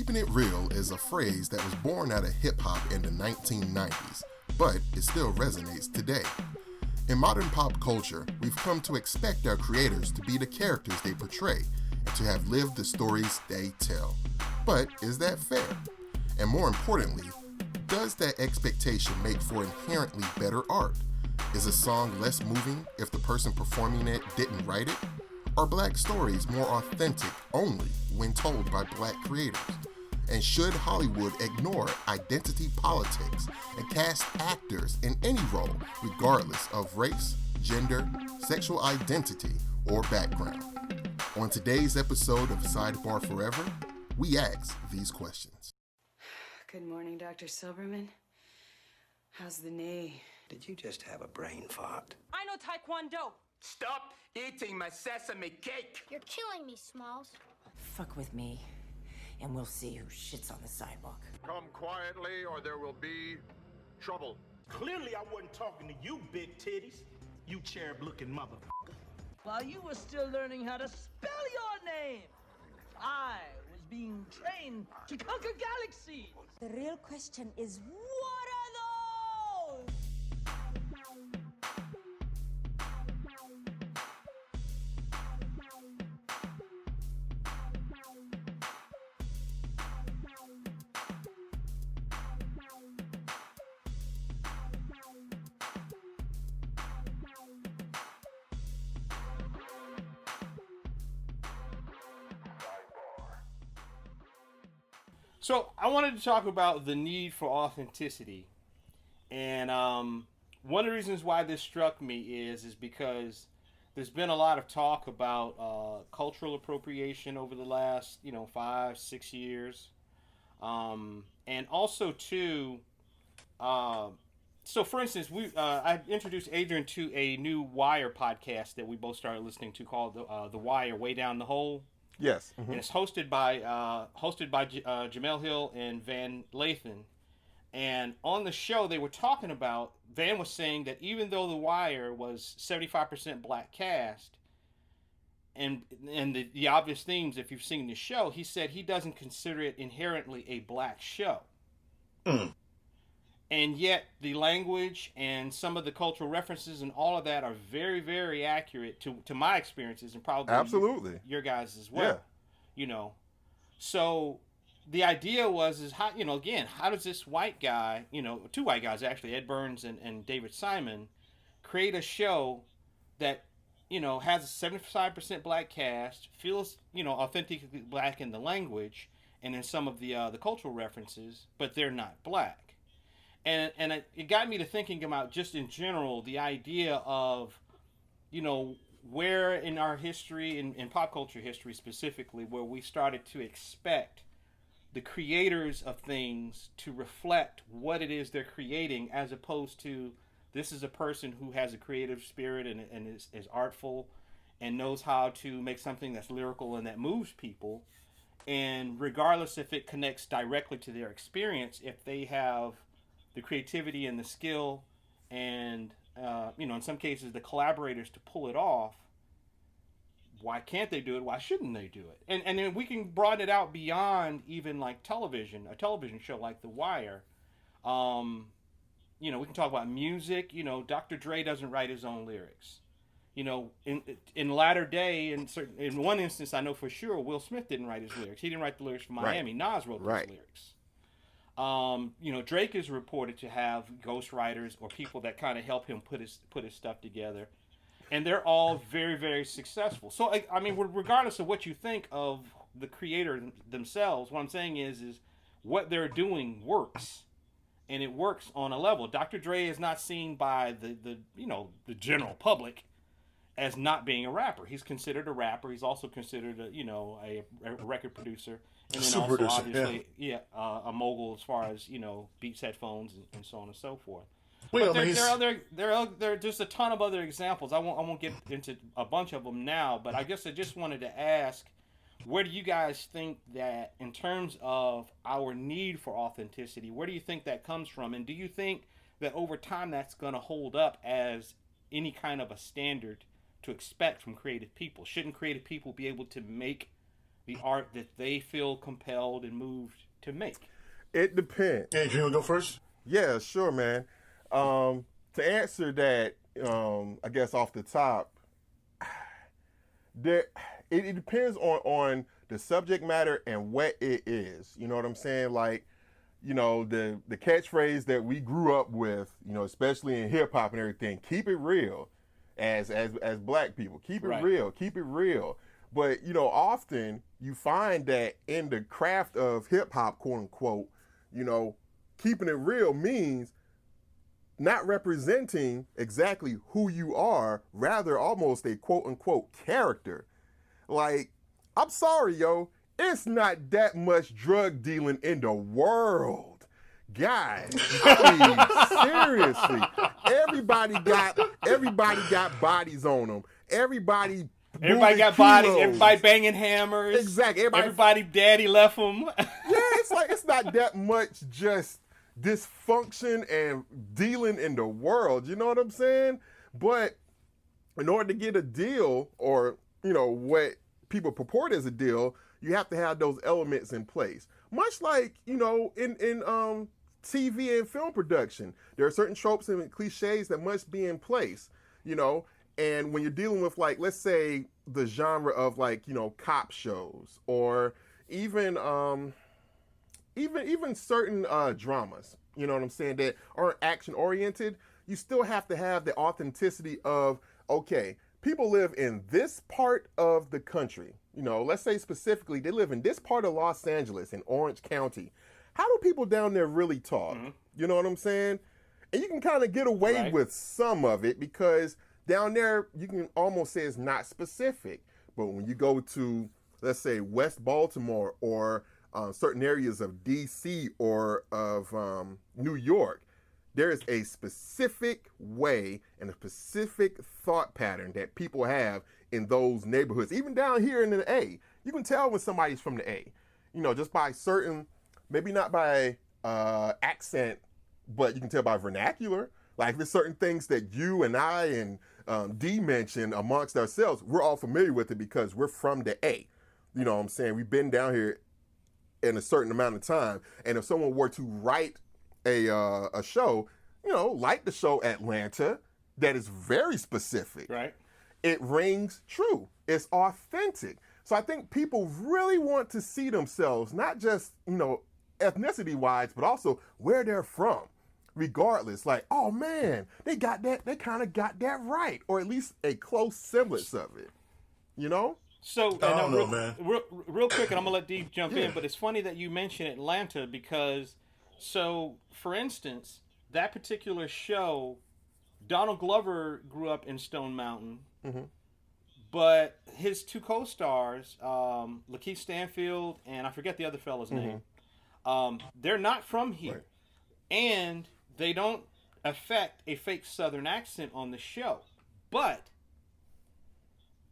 Keeping it real is a phrase that was born out of hip-hop in the 1990s, but it still resonates today. In modern pop culture, we've come to expect our creators to be the characters they portray and to have lived the stories they tell. But is that fair? And more importantly, does that expectation make for inherently better art? Is a song less moving if the person performing it didn't write it? Are Black stories more authentic only when told by Black creators? And should Hollywood ignore identity politics and cast actors in any role regardless of race, gender, sexual identity, or background? On today's episode of SiDEBAR Forever, we ask these questions. Good morning, Dr. Silberman. How's the knee? Did you just have a brain fart? I know Taekwondo. Stop eating my sesame cake! You're killing me, Smalls. Fuck with me, and we'll see who shits on the sidewalk. Come quietly, or there will be trouble. Clearly, I wasn't talking to you, big titties. You cherub-looking motherfucker. While you were still learning how to spell your name, I was being trained to conquer galaxies. The real question is, what are those? So I wanted to talk about the need for authenticity, and one of the reasons why this struck me is because there's been a lot of talk about cultural appropriation over the last 5-6 years, and also too. So for instance, I introduced Adrian to a new Wire podcast that we both started listening to called The Wire, Way Down the Hole. Yes. And it's hosted by Jamel Hill and Van Lathan. And on the show, they were talking about, Van was saying that even though The Wire was 75% Black cast, and the obvious themes, if you've seen the show, he said he doesn't consider it inherently a Black show. Mm. And yet the language and some of the cultural references and all of that are very, very accurate to my experiences, and probably absolutely your guys as well. Yeah. So the idea is how, again, how does this white guy, two white guys actually, Ed Burns and David Simon, create a show that, has a 75% Black cast, feels, authentically Black in the language and in some of the cultural references, but they're not Black. And it got me to thinking about, just in general, the idea of, where in our history, in pop culture history specifically, where we started to expect the creators of things to reflect what it is they're creating, as opposed to, this is a person who has a creative spirit and is artful and knows how to make something that's lyrical and that moves people. And regardless if it connects directly to their experience, if they have the creativity and the skill and, in some cases, the collaborators to pull it off, why can't they do it? Why shouldn't they do it? And then we can broaden it out beyond even like television, a television show like The Wire. We can talk about music. Dr. Dre doesn't write his own lyrics. In latter day, in one instance, I know for sure, Will Smith didn't write his lyrics. He didn't write the lyrics for Miami. Right. Nas wrote those lyrics. Drake is reported to have ghostwriters or people that kind of help him put his stuff together, and they're all very, very successful. So, regardless of what you think of the creator themselves, what I'm saying is what they're doing works, and it works on a level. Dr. Dre is not seen by the general public as not being a rapper. He's considered a rapper. He's also considered a record producer. And then also, obviously, a mogul as far as, Beats headphones and so on and so forth. But there are just a ton of other examples. I won't get into a bunch of them now, but I guess I just wanted to ask, where do you guys think that, in terms of our need for authenticity, where do you think that comes from? And do you think that over time that's going to hold up as any kind of a standard to expect from creative people? Shouldn't creative people be able to make the art that they feel compelled and moved to make? It depends. Adrian, you want to go first? Yeah, sure, man. To answer that, I guess off the top, it depends on the subject matter and what it is. You know what I'm saying? Like, you know, the catchphrase that we grew up with, you know, especially in hip hop and everything, keep it real, as black people, keep it real, keep it real. But, you know, often you find that in the craft of hip hop, quote unquote, you know, keeping it real means not representing exactly who you are, rather almost a quote unquote character. Like, I'm sorry, yo, it's not that much drug dealing in the world. Guys, I mean, seriously, everybody got bodies on them. Everybody got bodies. Everybody banging hammers. Exactly. Everybody daddy left them. Yeah, it's like it's not that much just dysfunction and dealing in the world. You know what I'm saying? But in order to get a deal, or you know what people purport as a deal, you have to have those elements in place. Much like, you know, in TV and film production, there are certain tropes and cliches that must be in place, you know. And when you're dealing with, like, let's say the genre of, like, you know, cop shows, or even certain dramas, you know what I'm saying, that aren't action oriented, you still have to have the authenticity of, okay, people live in this part of the country. You know, let's say specifically they live in this part of Los Angeles in Orange County. How do people down there really talk? Mm-hmm. You know what I'm saying? And you can kind of get away with some of it because down there you can almost say it's not specific. But when you go to, let's say, West Baltimore or certain areas of D.C. or of New York, there is a specific way and a specific thought pattern that people have in those neighborhoods. Even down here in the A, you can tell when somebody's from the A, you know, just by certain, maybe not by accent, but you can tell by vernacular. Like there's certain things that you and I and D mentioned amongst ourselves, we're all familiar with it because we're from the A. You know what I'm saying? We've been down here in a certain amount of time. And if someone were to write a show, you know, like the show Atlanta, that is very specific. Right. It rings true. It's authentic. So I think people really want to see themselves, not just, you know, ethnicity-wise, but also where they're from. Regardless, like, oh man, they got that, they kind of got that right, or at least a close semblance of it. You know? So, I don't know, man. Real quick, and I'm gonna let Dee jump in, but it's funny that you mention Atlanta because, so for instance, that particular show, Donald Glover grew up in Stone Mountain, but his two co-stars, Lakeith Stanfield and I forget the other fella's name, they're not from here, and they don't affect a fake Southern accent on the show, but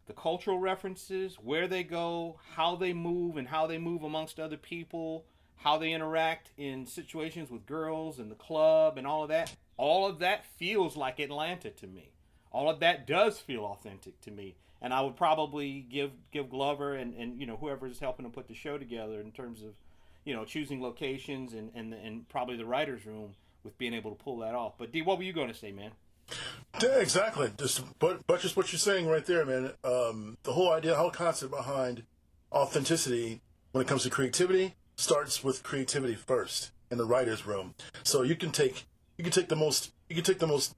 the cultural references, where they go, how they move, and how they move amongst other people, how they interact in situations with girls and the club and all of that feels like Atlanta to me. All of that does feel authentic to me. And I would probably give Glover and you know, whoever's helping to put the show together in terms of, you know, choosing locations and probably the writer's room with being able to pull that off. But D, what were you going to say, man? Yeah, exactly. Just what you're saying right there, man. The whole idea, the whole concept behind authenticity when it comes to creativity starts with creativity first in the writer's room. So you can take the most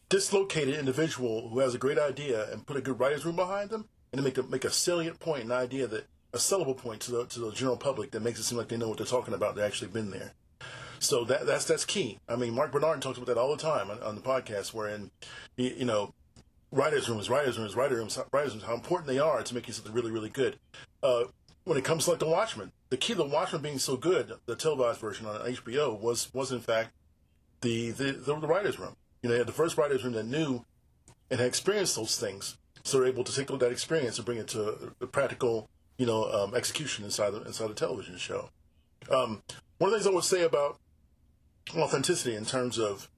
dislocated individual who has a great idea and put a good writer's room behind them, and make a salient point, an idea that a sellable point to the general public that makes it seem like they know what they're talking about. They've actually been there. So that's key. I mean, Mark Bernard talks about that all the time on the podcast, wherein, you know, writers' rooms, how important they are to making something really, really good. When it comes to like The Watchmen, the key to The Watchmen being so good, the televised version on HBO was in fact the writers' room. You know, they had the first writers' room that knew and had experienced those things, so they're able to take that experience and bring it to a practical, you know, execution inside the television show. One of the things I would say about authenticity in terms of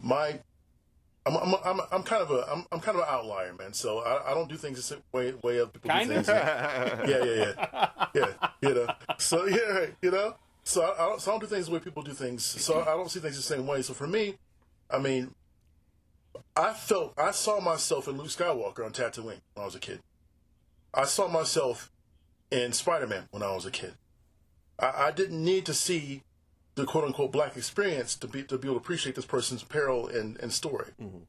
my I'm kind of an outlier, man. So I don't do things the same way other people do things. Yeah. You know. So yeah, you know. So I don't do things the way people do things. So I don't see things the same way. So for me, I mean, I saw myself in Luke Skywalker on Tatooine when I was a kid. I saw myself in Spider-Man when I was a kid. I didn't need to see the quote-unquote black experience to be able to appreciate this person's peril and story. Mm-hmm.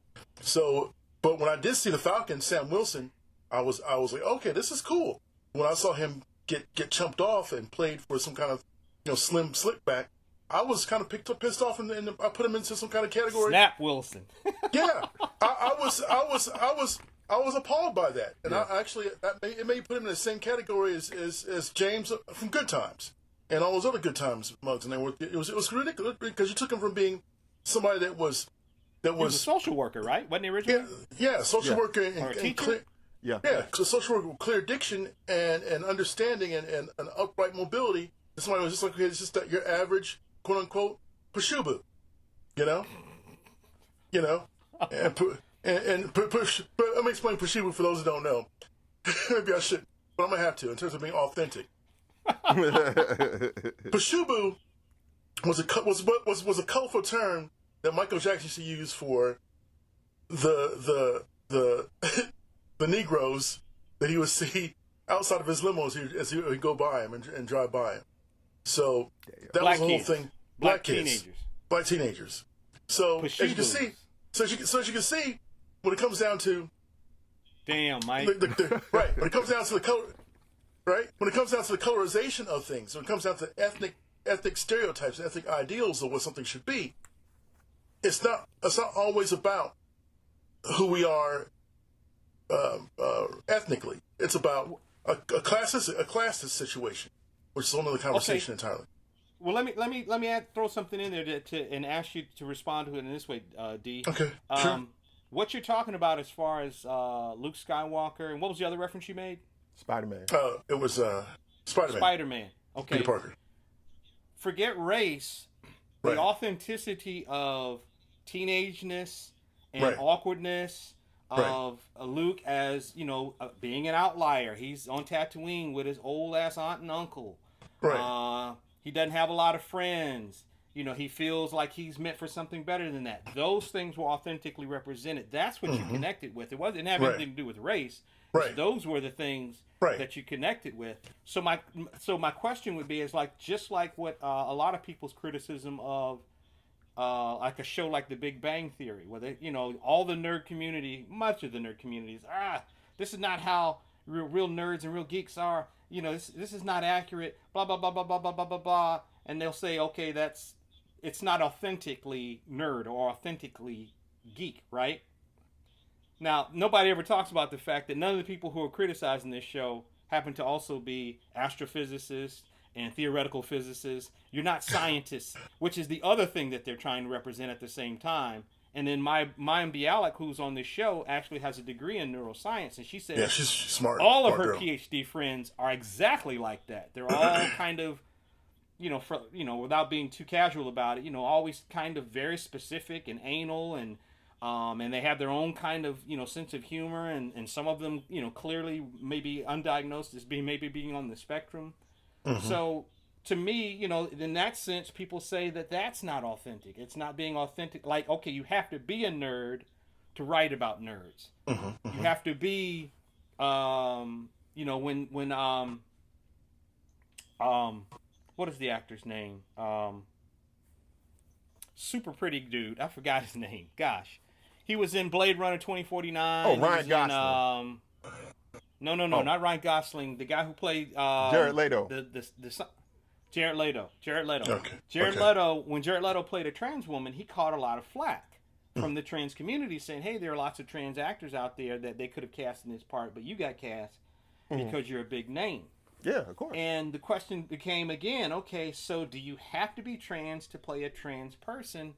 So, but when I did see the Falcon, Sam Wilson, I was like, okay, this is cool. When I saw him get chumped off and played for some kind of slim slickback, I was kind of pissed off, and I put him into some kind of category. Snap Wilson. Yeah, I was appalled by that, and I actually it may put him in the same category as James from Good Times and all those other Good Times mugs, and it was ridiculous because you took him from being somebody that was he was a social worker, right? Wasn't he originally? Yeah, social worker or a teacher. So social worker with clear diction and understanding and an upright mobility. Somebody was just like, okay, it's just that your average quote unquote Pashubu, you know, and but let me explain Pashubu for those who don't know. Maybe I should, but I'm gonna have to in terms of being authentic. Pashubu was a colorful term that Michael Jackson used to use for the Negroes that he would see outside of his limos as he would go by him and drive by him. So that was the whole thing. Black teenagers. So as you can see, when it comes down to Mike. Right. When it comes down to the color, right? When it comes down to the colorization of things, when it comes down to ethnic stereotypes, ethnic ideals of what something should be, it's not always about who we are ethnically. It's about a classist situation, which is another conversation entirely. Well, let me throw something in there and ask you to respond to it in this way, D. Okay. Sure. What you're talking about as far as Luke Skywalker, and what was the other reference you made? Spider-Man. It was Spider-Man. Spider-Man. Okay. Peter Parker. Forget race. The authenticity of teenageness and awkwardness of Luke as, being an outlier. He's on Tatooine with his old ass aunt and uncle. Right. He doesn't have a lot of friends. He feels like he's meant for something better than that. Those things were authentically represented. That's what you connected with. It didn't have anything to do with race. Right. Those were the things that you connected with. So my question would be just like what a lot of people's criticism of like a show like The Big Bang Theory, where they, all the nerd community, much of the nerd communities, this is not how real nerds and real geeks are. This is not accurate. Blah blah blah blah blah blah blah blah blah. And they'll say, okay, it's not authentically nerd or authentically geek, right? Now, nobody ever talks about the fact that none of the people who are criticizing this show happen to also be astrophysicists and theoretical physicists. You're not scientists, which is the other thing that they're trying to represent at the same time. And then Mayim Bialik, who's on this show, actually has a degree in neuroscience, and she says she's smart. All of her girl. PhD friends are exactly like that. They're all kind of, without being too casual about it, always kind of very specific and anal, and they have their own kind of sense of humor, and some of them clearly maybe undiagnosed as being on the spectrum. Mm-hmm. So to me, in that sense, people say that that's not authentic. It's not being authentic. Like, okay, you have to be a nerd to write about nerds. Mm-hmm, mm-hmm. You have to be, what is the actor's name? Super pretty dude. I forgot his name. Gosh. He was in Blade Runner 2049. Oh, Ryan Gosling. No, not Ryan Gosling. The guy who played Jared Leto. Jared Leto. Okay. Leto, when Jared Leto played a trans woman, he caught a lot of flack from the trans community saying, hey, there are lots of trans actors out there that they could have cast in this part, but you got cast because you're a big name. Yeah, of course. And the question became again, okay, so do you have to be trans to play a trans person?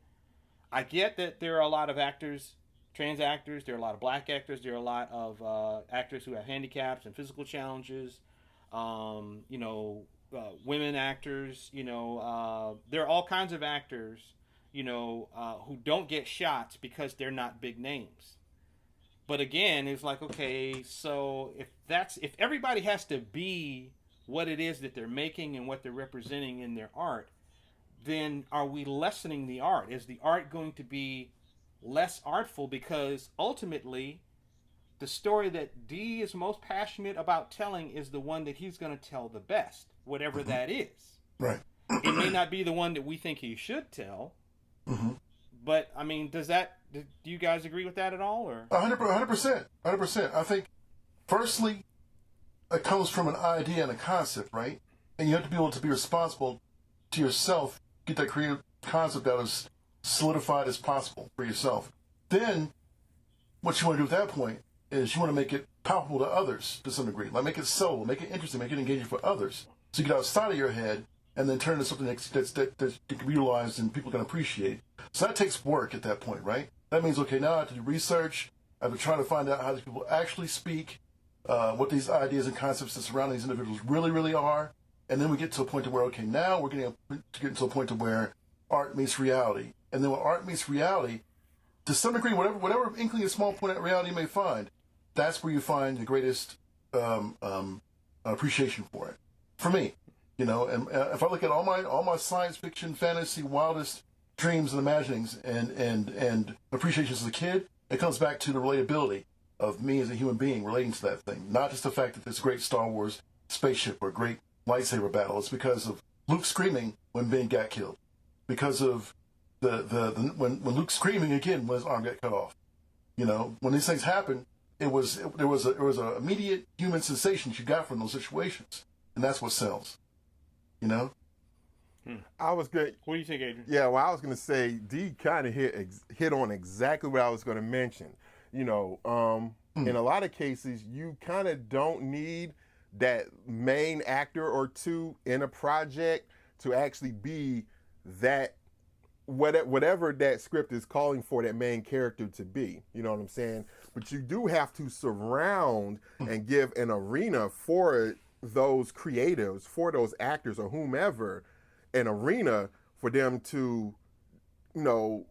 I get that there are a lot of actors, trans actors, there are a lot of black actors, there are a lot of actors who have handicaps and physical challenges, women actors, there are all kinds of actors, who don't get shots because they're not big names. But again, it's like, okay, so if everybody has to be what it is that they're making and what they're representing in their art, then are we lessening the art? Is the art going to be less artful? Because ultimately, the story that D is most passionate about telling is the one that he's going to tell the best, whatever that is. Right. It may not be the one that we think he should tell, but I mean, do you guys agree with that at all? Or 100%. I think, firstly, it comes from an idea and a concept, right? And you have to be able to be responsible to yourself, get that creative concept out as solidified as possible for yourself. Then, what you want to do at that point is you want to make it palpable to others to some degree. Like, make it sellable, make it interesting, make it engaging for others. So you get outside of your head and then turn into something that can be utilized and people can appreciate. So that takes work at that point, right? That means, okay, now I have to do research. I have to try to find out how these people actually speak, what these ideas and concepts that surround these individuals really, really are. And then we get to a point to where, okay, now we're getting to a point to where art meets reality. And then when art meets reality, to some degree, whatever inkling of small point of reality you may find, that's where you find the greatest appreciation for it. For me, and if I look at all my science fiction, fantasy, wildest dreams and imaginings and appreciations as a kid, it comes back to the relatability of me as a human being relating to that thing. Not just the fact that there's a great Star Wars spaceship or a great lightsaber battle. It's because of Luke screaming when Ben got killed. Because of when Luke's screaming again when his arm got cut off. When these things happen, there was an immediate human sensation you got from those situations, and that's what sells. I was good. What do you think, Adrian? Yeah, well, I was going to say D kind of hit on exactly what I was going to mention. In a lot of cases, you kind of don't need that main actor or two in a project to actually be that whatever that script is calling for that main character to be. You know what I'm saying? But you do have to surround and give an arena for those creatives, for those actors or whomever, an arena for them to,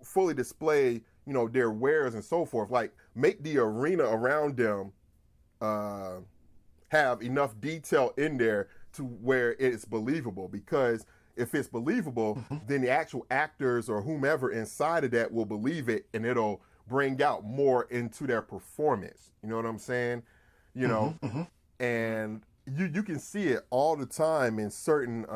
fully display, their wares and so forth. Like, make the arena around them have enough detail in there to where it's believable. Because if it's believable, then the actual actors or whomever inside of that will believe it, and it'll bring out more into their performance. You know what I'm saying? And you can see it all the time in certain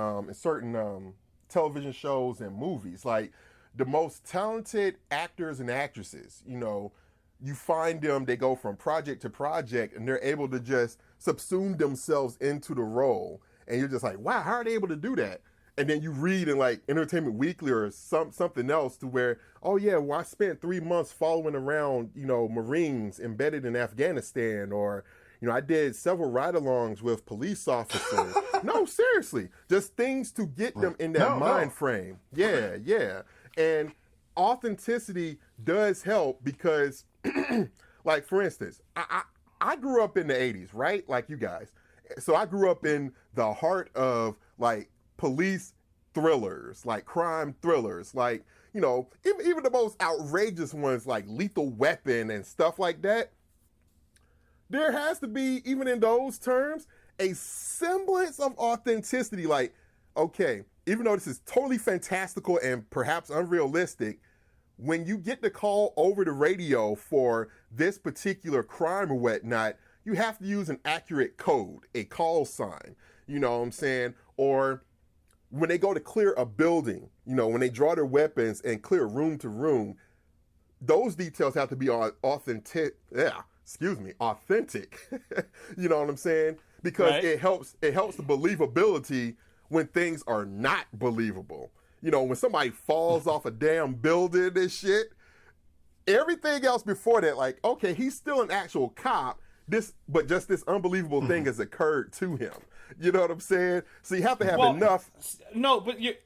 television shows and movies. Like, the most talented actors and actresses, you find them, they go from project to project, and they're able to just subsume themselves into the role. And you're just like, wow, how are they able to do that? And then you read in like Entertainment Weekly or something else to where, oh yeah, well, I spent 3 months following around, Marines embedded in Afghanistan, or, I did several ride-alongs with police officers. No, seriously, just things to get them in that mind frame. Yeah, yeah. And authenticity does help because, like, for instance, I grew up in the 80s, right? Like you guys. So I grew up in the heart of, like, police thrillers, like crime thrillers, like, even the most outrageous ones like Lethal Weapon and stuff like that. There has to be, even in those terms, a semblance of authenticity. Like, okay, even though this is totally fantastical and perhaps unrealistic, when you get the call over the radio for this particular crime or whatnot, you have to use an accurate code, a call sign, you know what I'm saying? Or when they go to clear a building, when they draw their weapons and clear room to room, those details have to be authentic. You know what I'm saying? Because right. it helps the believability when things are not believable. When somebody falls off a damn building and shit, everything else before that, like, okay, he's still an actual cop, but just this unbelievable thing has occurred to him. You know what I'm saying? So you have to have enough. No, but I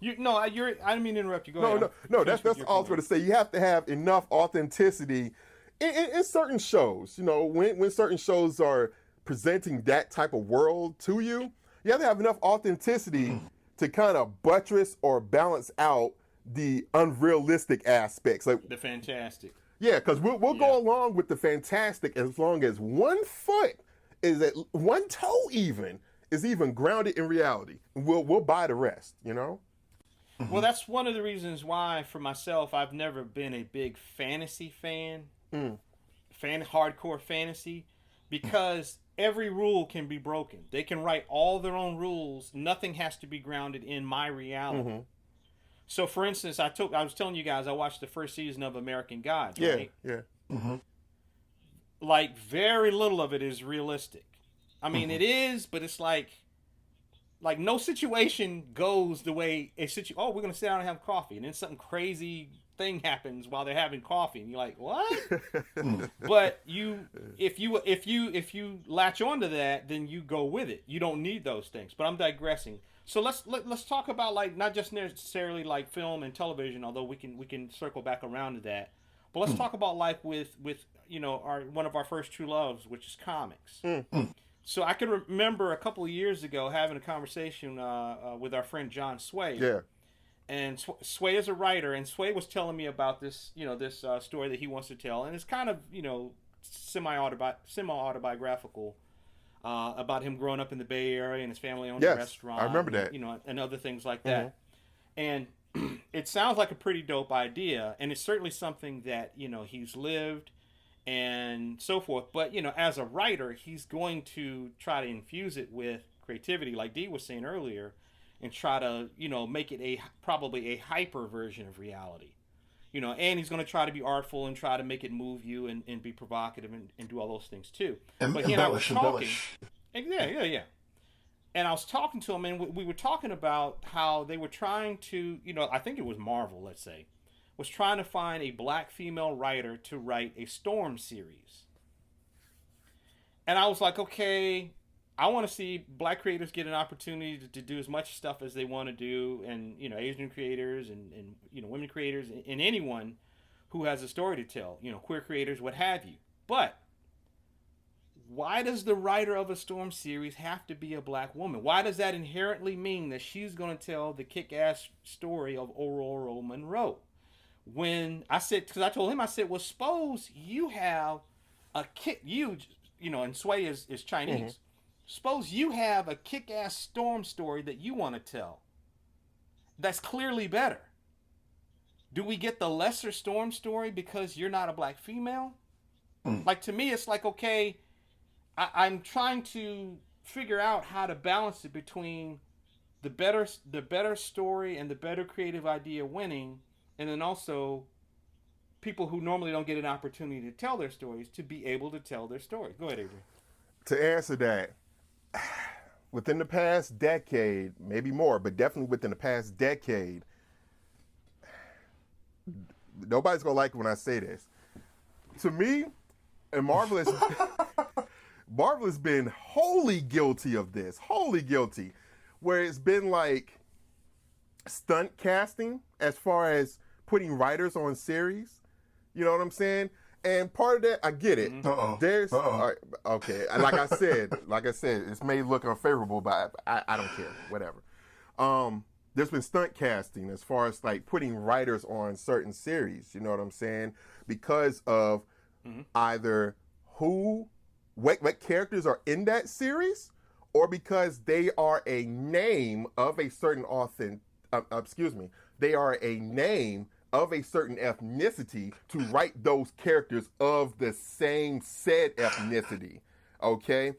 didn't mean to interrupt you. Go ahead. No. That's all I was going to say. You have to have enough authenticity in certain shows. When certain shows are presenting that type of world to you, you have to have enough authenticity to kind of buttress or balance out the unrealistic aspects, like the fantastic. Yeah, because we'll go along with the fantastic as long as one foot is at one toe is even grounded in reality. We'll buy the rest, you know? Well, that's one of the reasons why, for myself, I've never been a big fantasy fan, hardcore fantasy, because every rule can be broken. They can write all their own rules. Nothing has to be grounded in my reality. So, for instance, I was telling you guys I watched the first season of American Gods, right? Yeah. Like, very little of it is realistic. I mean, it is, but it's like no situation goes the way oh, we're going to sit down and have coffee, and then something crazy thing happens while they're having coffee, and you're like, what? But if you latch onto that, then you go with it. You don't need those things. But I'm digressing. So let's talk about, like, not just necessarily like film and television, although we can circle back around to that. But let's talk about, like, with you know, one of our first true loves, which is comics. So I can remember a couple of years ago having a conversation with our friend John Swain. Yeah. And Swain is a writer, and Swain was telling me about this, you know, this story that he wants to tell, and it's kind of, you know, semi-autobiographical about him growing up in the Bay Area and his family owned a restaurant. I remember that. You know, and other things like that. And it sounds like a pretty dope idea, and it's certainly something that, you know, he's lived and so forth. But, you know, as a writer, he's going to try to infuse it with creativity, like Dee was saying earlier, and try to, you know, make it probably a hyper version of reality. You know, and he's going to try to be artful and try to make it move you and be provocative and do all those things too. But he and I were talking. Yeah. And I was talking to him, and we were talking about how they were trying to, you know, I think it was Marvel, let's say, was trying to find a black female writer to write a Storm series. And I was like, okay, I want to see black creators get an opportunity to do as much stuff as they want to do, and, you know, Asian creators and you know, women creators, and anyone who has a story to tell, you know, queer creators, what have you. But why does the writer of a Storm series have to be a black woman? Why does that inherently mean that she's going to tell the kick-ass story of Aurora Monroe? When I said, because I told him, I said, well, suppose you have a you know, and Swain is Chinese. Suppose you have a kick-ass Storm story that you want to tell. That's clearly better. Do we get the lesser Storm story because you're not a black female? Like, to me, it's like, okay, I'm trying to figure out how to balance it between the better story and the better creative idea winning, and then also people who normally don't get an opportunity to tell their stories to be able to tell their story. Go ahead, Adrian. To answer that, within the past decade, maybe more, but definitely within the past decade, nobody's gonna like it when I say this. To me, and Marvel has been wholly guilty of this, where it's been like stunt casting as far as putting writers on series. You know what I'm saying? And part of that, I get it. There's okay. Like I said, it's may look unfavorable, but I don't care. Whatever. There's been stunt casting as far as like putting writers on certain series. You know what I'm saying? Because of either what characters are in that series, or because they are a name of a certain they are a name of a certain ethnicity to write those characters of the same said ethnicity. Okay?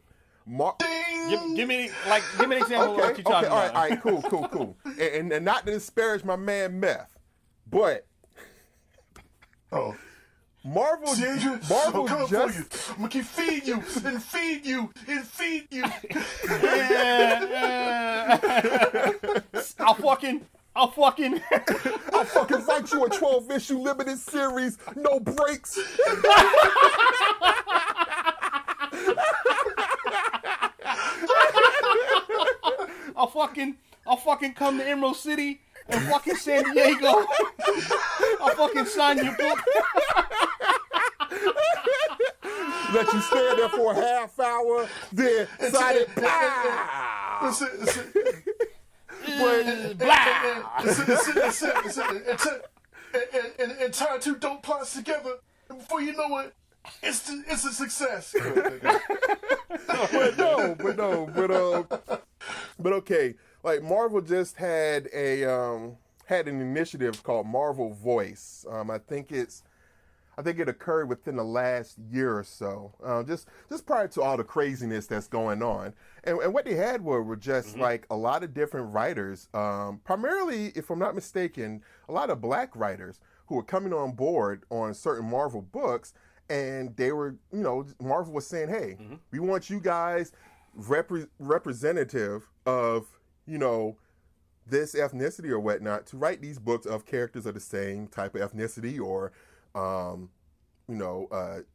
Give me an example of what you're talking about. All right, cool. And not to disparage my man Meth, but Marvel just... I'm gonna keep feeding you and feed you and feed you. I'll fucking write you a 12-issue limited series, no breaks. I'll fucking come to Emerald City and fucking San Diego. I'll fucking sign your book. Let you stand there for a half hour, then sign it. blah. And tie two dope plots together, and before you know it, it's a success. But okay, like Marvel just had an initiative called Marvel Voice. I think it occurred within the last year or so, just prior to all the craziness that's going on. And what they had were just like a lot of different writers, primarily, if I'm not mistaken, a lot of black writers who were coming on board on certain Marvel books. And they were, Marvel was saying, hey, we want you guys representative of, this ethnicity or whatnot to write these books of characters of the same type of ethnicity or,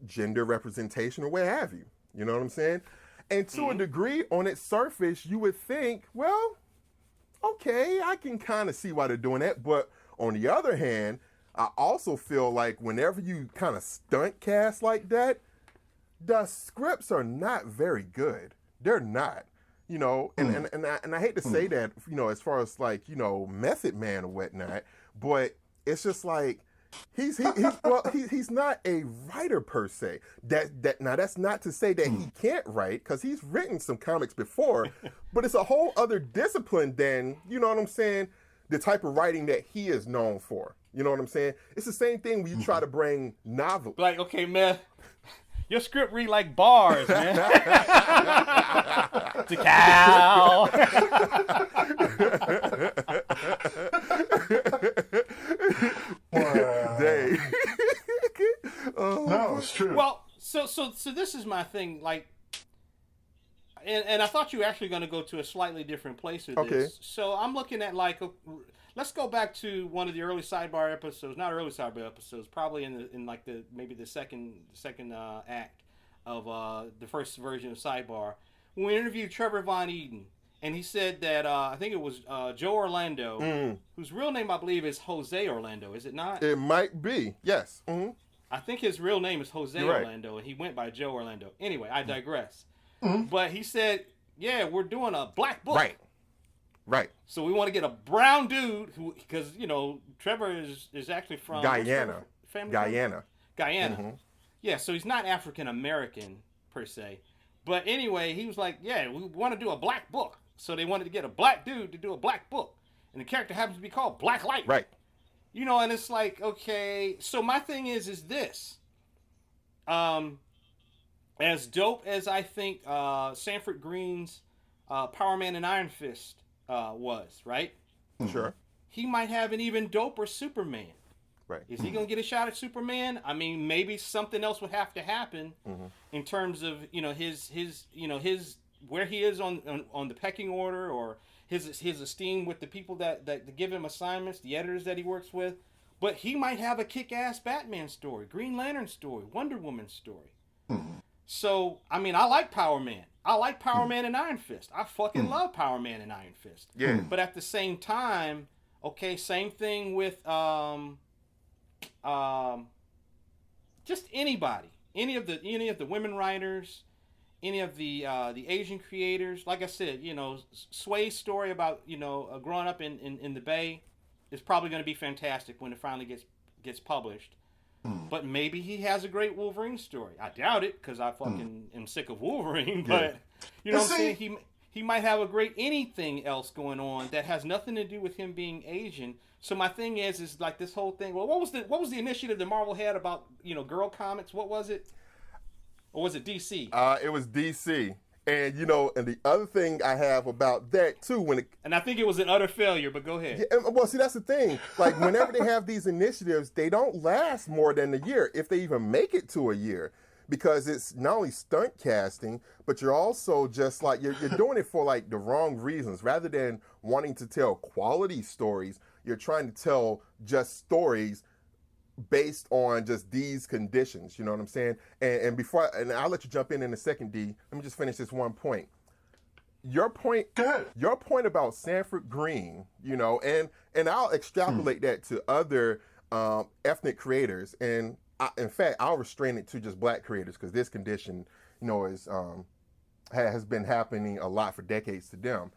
gender representation or what have you. You know what I'm saying? And to a degree, on its surface, you would think, well, okay, I can kind of see why they're doing that. But on the other hand, I also feel like whenever you kind of stunt cast like that, the scripts are not very good. They're not, and I hate to say that, as far as like, Method Man or whatnot, but it's just like, he's not a writer per se. Now that's not to say that he can't write, because he's written some comics before, but it's a whole other discipline than, you know what I'm saying, the type of writing that he is known for. You know what I'm saying? It's the same thing when you try to bring novels. Like, okay, man, your script read like bars, man. The cow. Day. No, it's true. Well, so this is my thing, like, and I thought you were actually going to go to a slightly different place with this. So I'm looking at, like, let's go back to one of the early sidebar episodes, not early sidebar episodes, probably in maybe the second act of the first version of Sidebar. When we interviewed Trevor Von Eden, and he said that I think it was Joe Orlando, whose real name I believe is Jose Orlando, is it not? It might be, yes. I think his real name is Jose Orlando, and he went by Joe Orlando. Anyway, I digress. But he said, yeah, we're doing a black book. Right. So we want to get a brown dude who, because, Trevor is actually from Guyana. Guyana. Yeah, so he's not African American per se. But anyway, he was like, yeah, we want to do a black book. So they wanted to get a black dude to do a black book. And the character happens to be called Black Light. Right. And it's like, okay, so my thing is this. As dope as I think Sanford Green's Power Man and Iron Fist was, right? Sure. He might have an even doper Superman. Right. Is he going to get a shot at Superman? I mean, maybe something else would have to happen in terms of, his where he is on the pecking order, or his esteem with the people that give him assignments, the editors that he works with. But he might have a kick-ass Batman story, Green Lantern story, Wonder Woman story. So, I mean, I like Power Man. I like Power Man and Iron Fist. I fucking love Power Man and Iron Fist. Yeah. But at the same time, okay, same thing with just anybody, any of the women writers, any of the Asian creators. Like I said, Sway's story about growing up in the Bay is probably going to be fantastic when it finally gets published. But maybe he has a great Wolverine story. I doubt it, because I fucking am sick of Wolverine. But you know what I'm saying? He might have a great anything else going on that has nothing to do with him being Asian. So my thing is like this whole thing. Well, what was the initiative that Marvel had about girl comics? What was it? Or was it DC? It was DC. And and the other thing I have about that too, and I think it was an utter failure. But go ahead. Yeah, well, see, that's the thing. Like whenever they have these initiatives, they don't last more than a year, if they even make it to a year, because it's not only stunt casting, but you're also just like you're doing it for like the wrong reasons. Rather than wanting to tell quality stories, you're trying to tell just stories based on just these conditions, you know what I'm saying? And I'll let you jump in a second, D. Let me just finish this one point. Your point about Sanford Green, and I'll extrapolate that to other ethnic creators, and in fact, I'll restrain it to just black creators, because this condition, has been happening a lot for decades to them.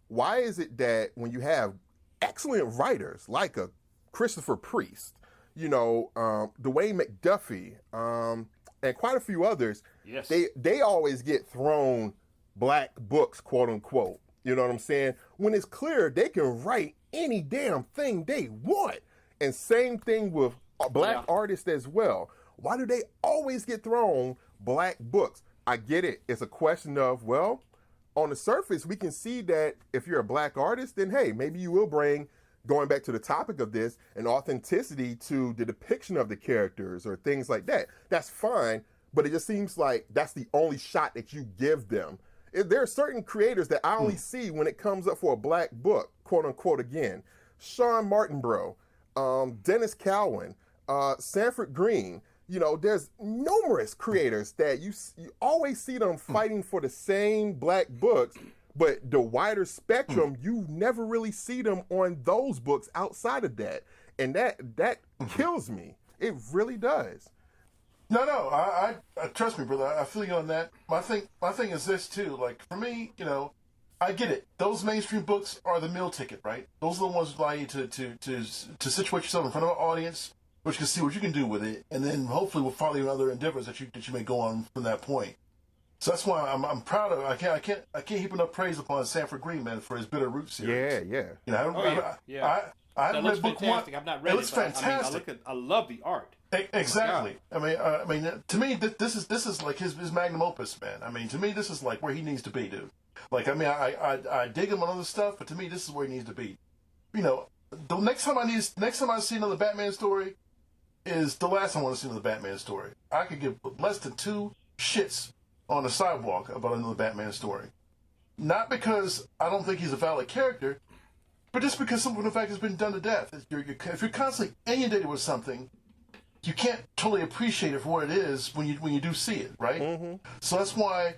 why is it that when you have excellent writers like a Christopher Priest, Dwayne McDuffie, and quite a few others, yes, they always get thrown black books, quote unquote. You know what I'm saying? When it's clear they can write any damn thing they want. And same thing with black artists as well. Why do they always get thrown black books? I get it. It's a question of, well, on the surface, we can see that if you're a black artist, then hey, maybe you will bring, going back to the topic of this, an authenticity to the depiction of the characters or things like that. That's fine, but it just seems like that's the only shot that you give them. There are certain creators that I only see when it comes up for a black book, quote unquote, again. Sean Martinborough, Dennis Cowan, Sanford Green. There's numerous creators that you always see them fighting for the same black books, but the wider spectrum, you never really see them on those books outside of that. And that kills me. It really does. No, I trust me, brother. I feel you on that. My thing is this too. Like for me, I get it. Those mainstream books are the meal ticket, right? Those are the ones that allow you to situate yourself in front of an audience, which can see what you can do with it, and then hopefully will follow your other endeavors that you may go on from that point. So that's why I'm proud of. I can't heap enough praise upon Sanford Green, man, for his Bitter Root series. Yeah. I haven't read book one. I've not read it. It looks fantastic. I love the art. Exactly. I mean, to me, this is like his magnum opus, man. I mean, to me, this is like where he needs to be, dude. Like, I mean, I dig him on other stuff, but to me, this is where he needs to be. The next time I see another Batman story is the last time I want to see another Batman story. I could give less than 2 shits on the sidewalk about another Batman story. Not because I don't think he's a valid character, but just because something, in fact, has been done to death. If you're constantly inundated with something, you can't totally appreciate it for what it is when you do see it, right? Mm-hmm. So that's why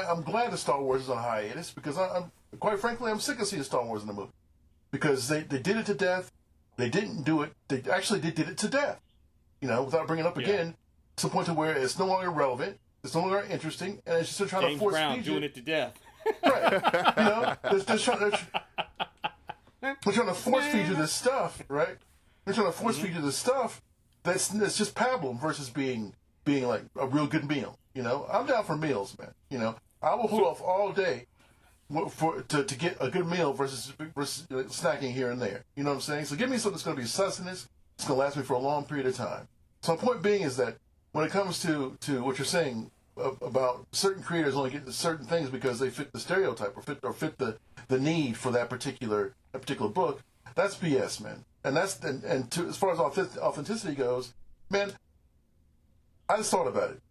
I'm glad that Star Wars is on hiatus, because I'm quite frankly, I'm sick of seeing Star Wars in the movie. Because they did it to death. They didn't do it. They did it to death. Without bringing it up again, to the point to where it's no longer relevant, it's no longer interesting, and it's just trying to force Brown feed doing it to death. Right. They're trying to force feed you this stuff, right? They're trying to force feed you this stuff that's just pablum versus being like a real good meal. I'm down for meals, man. I will hold off all day to get a good meal versus snacking here and there. You know what I'm saying? So give me something that's going to be sustenance. It's going to last me for a long period of time. So my point being is that when it comes to what you're saying about certain creators only getting certain things because they fit the stereotype or fit the need for that particular book, that's BS, man. And as far as authenticity goes, man, I just thought about it.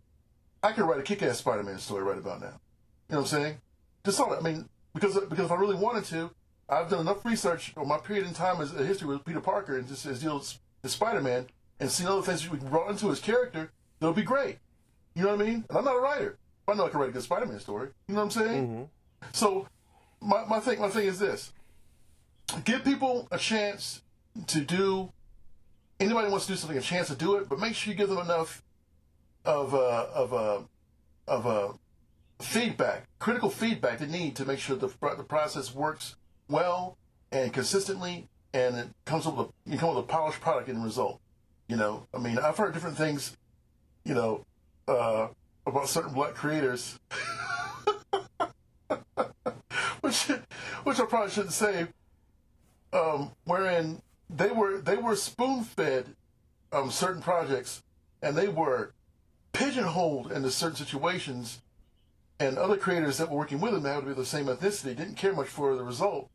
I could write a kick-ass Spider-Man story right about now. You know what I'm saying? Just thought it. I mean, because if I really wanted to, I've done enough research on my period in time as a history with Peter Parker and just his deals with Spider-Man, and seen other things we can brought into his character, that'll be great. You know what I mean? And I'm not a writer. I know I can write a good Spider-Man story. You know what I'm saying? Mm-hmm. So my thing is this: give people a chance to do. Anybody who wants to do something, a chance to do it, but make sure you give them enough of feedback, critical feedback they need to make sure the process works well and consistently, and it comes up with a polished product in the result. I mean, I've heard different things, about certain black creators, which I probably shouldn't say, wherein they were spoon-fed certain projects, and they were pigeonholed into certain situations, and other creators that were working with them that had to be the same ethnicity didn't care much for the result.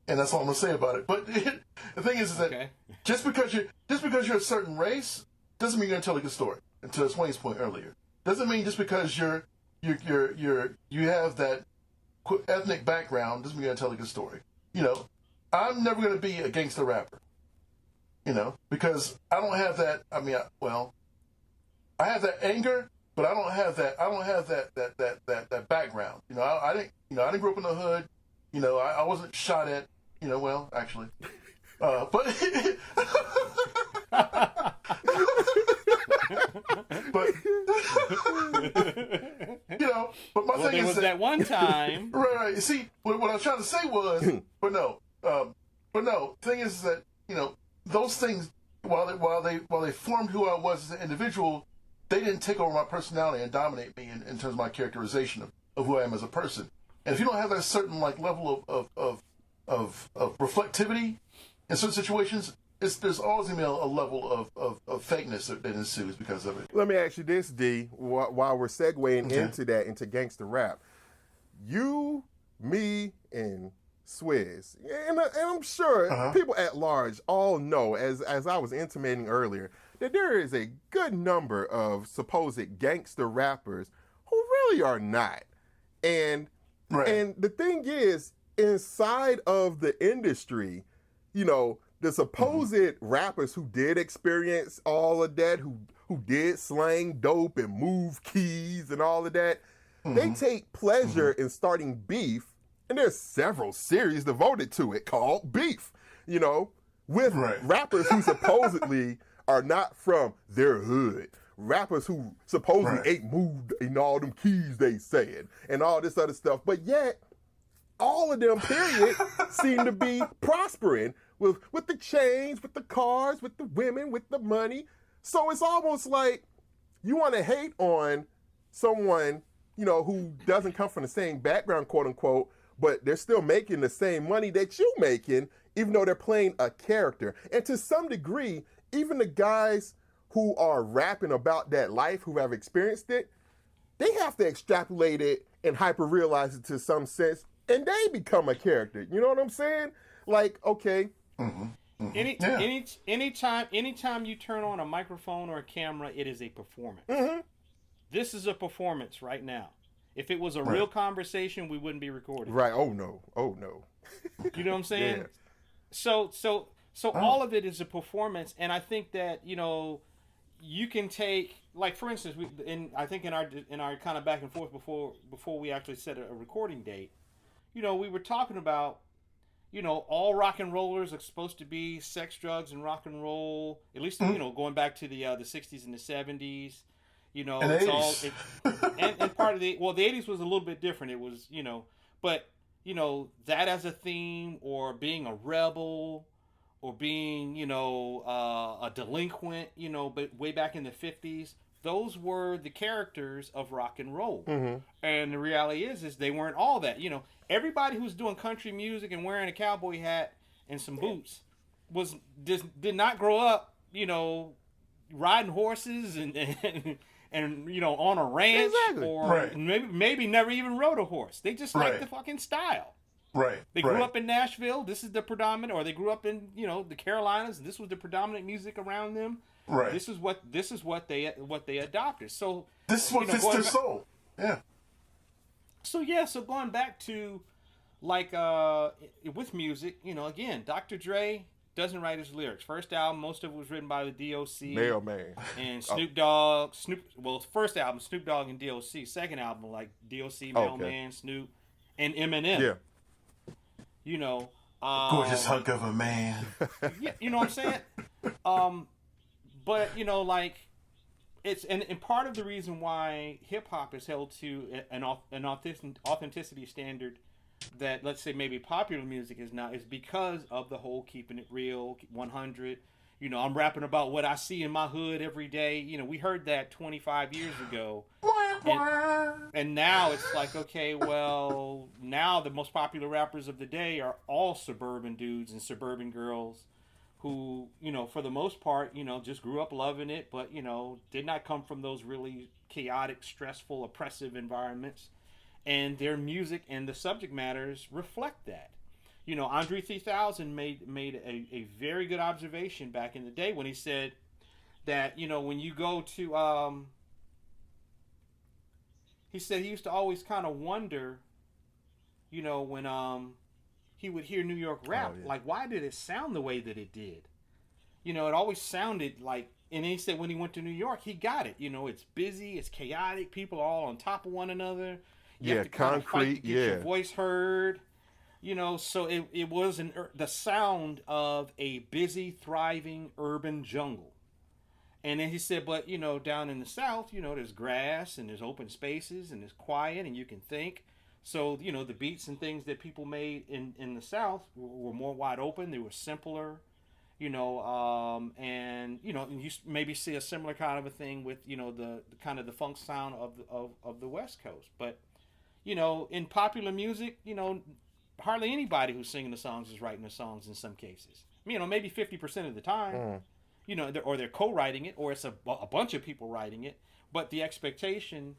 And that's all I'm gonna say about it. But the thing is that just because you're a certain race doesn't mean you're gonna tell a good story. And to Swain's point earlier, doesn't mean just because you have that ethnic background doesn't mean you're gonna tell a good story. I'm never gonna be a gangster rapper. Because I don't have that. I mean, I have that anger, but I don't have that background. I didn't grow up in the hood. I wasn't shot at. Well, actually, but But but my thing is was that one time. Right. You see, what I was trying to say was, thing is that those things while they formed who I was as an individual, they didn't take over my personality and dominate me in terms of my characterization of who I am as a person. And if you don't have that certain level of reflectivity in certain situations, there's always going to be a level of fakeness that ensues because of it. Let me ask you this, D, while we're segueing into gangster rap. You, me, and Swizz, and I'm sure people at large all know, as I was intimating earlier, that there is a good number of supposed gangster rappers who really are not. And the thing is, inside of the industry, the supposed rappers who did experience all of that, who did slang dope and move keys and all of that, they take pleasure in starting beef, and there's several series devoted to it called Beef, with rappers who supposedly are not from their hood. Rappers who supposedly ain't moved in all them keys they said and all this other stuff. But yet, all of them, period, seem to be prospering with the chains, with the cars, with the women, with the money. So it's almost like you want to hate on someone, who doesn't come from the same background, quote unquote, but they're still making the same money that you making, even though they're playing a character. And to some degree, even the guys who are rapping about that life, who have experienced it, they have to extrapolate it and hyper-realize it to some sense, and they become a character. You know what I'm saying? Like, okay. Anytime you turn on a microphone or a camera, it is a performance. This is a performance right now. If it was a real conversation, we wouldn't be recording. Right. Oh no. You know what I'm saying? Yeah. So all of it is a performance, and I think that you can take, like, for instance, I think in our kind of back and forth before we actually set a recording date, we were talking about, all rock and rollers are supposed to be sex, drugs, and rock and roll. At least going back to the 60s and the 70s. And it's 80s. And part of the 80s was a little bit different. It was, but that as a theme, or being a rebel, or being, a delinquent, but way back in the 50s, those were the characters of rock and roll. And the reality is they weren't all that. Everybody who's doing country music and wearing a cowboy hat and some boots did not grow up, riding horses and on a ranch, or maybe never even rode a horse. They just like the fucking style. They grew up in Nashville. This is the predominant, or they grew up in the Carolinas. This was the predominant music around them. This is what they adopted. So this is what fits their soul. Yeah. So going back to with music, again, Dr. Dre doesn't write his lyrics. First album, most of it was written by the DOC. Mailman. And Snoop Dogg. First album, Snoop Dogg and DOC. Second album, DOC, Mailman, Snoop, and Eminem. Yeah. Gorgeous hunk of a man. Yeah, you know what I'm saying? But it's and part of the reason why hip hop is held to an authenticity standard that, let's say, maybe popular music is not, is because of the whole keeping it real, 100. I'm rapping about what I see in my hood every day. We heard that 25 years ago. And now it's like, okay, well, now the most popular rappers of the day are all suburban dudes and suburban girls who, for the most part, just grew up loving it, but, did not come from those really chaotic, stressful, oppressive environments. And their music and the subject matters reflect that. Andre 3000 made a very good observation back in the day when he said that, when you go to, he said he used to always kind of wonder, when he would hear New York rap, why did it sound the way that it did? It always sounded like, and then he said when he went to New York, he got it. It's busy, it's chaotic, people are all on top of one another. You have to kind of fight to get your voice heard. So it was the sound of a busy, thriving urban jungle. And then he said, but, you know, down in the South, you know, there's grass and there's open spaces and it's quiet and you can think. So, you know, the beats and things that people made in the South were more wide open. They were simpler, you know, and, you know, you maybe see a similar kind of a thing with, you know, the kind of the funk sound of the West Coast. But, you know, in popular music, you know, hardly anybody who's singing the songs is writing the songs in some cases. You know, maybe 50% of the time, you know, they're co-writing it, or it's a bunch of people writing it. But the expectation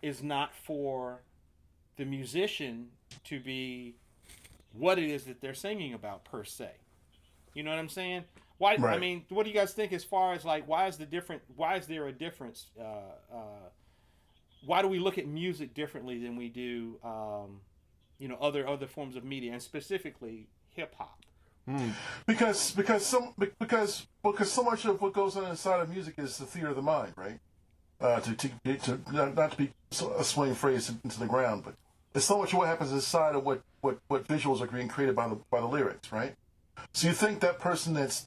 is not for the musician to be what it is that they're singing about per se. You know what I'm saying? Why? Right. I mean, what do you guys think as far as like why is there a difference? Why do we look at music differently than we do, you know, other forms of media, and specifically hip hop? Because so much of what goes on inside of music is the theater of the mind, right? To not to be a swing phrase into the ground, but it's so much of what happens inside of what visuals are being created by the lyrics, right? So you think that person that's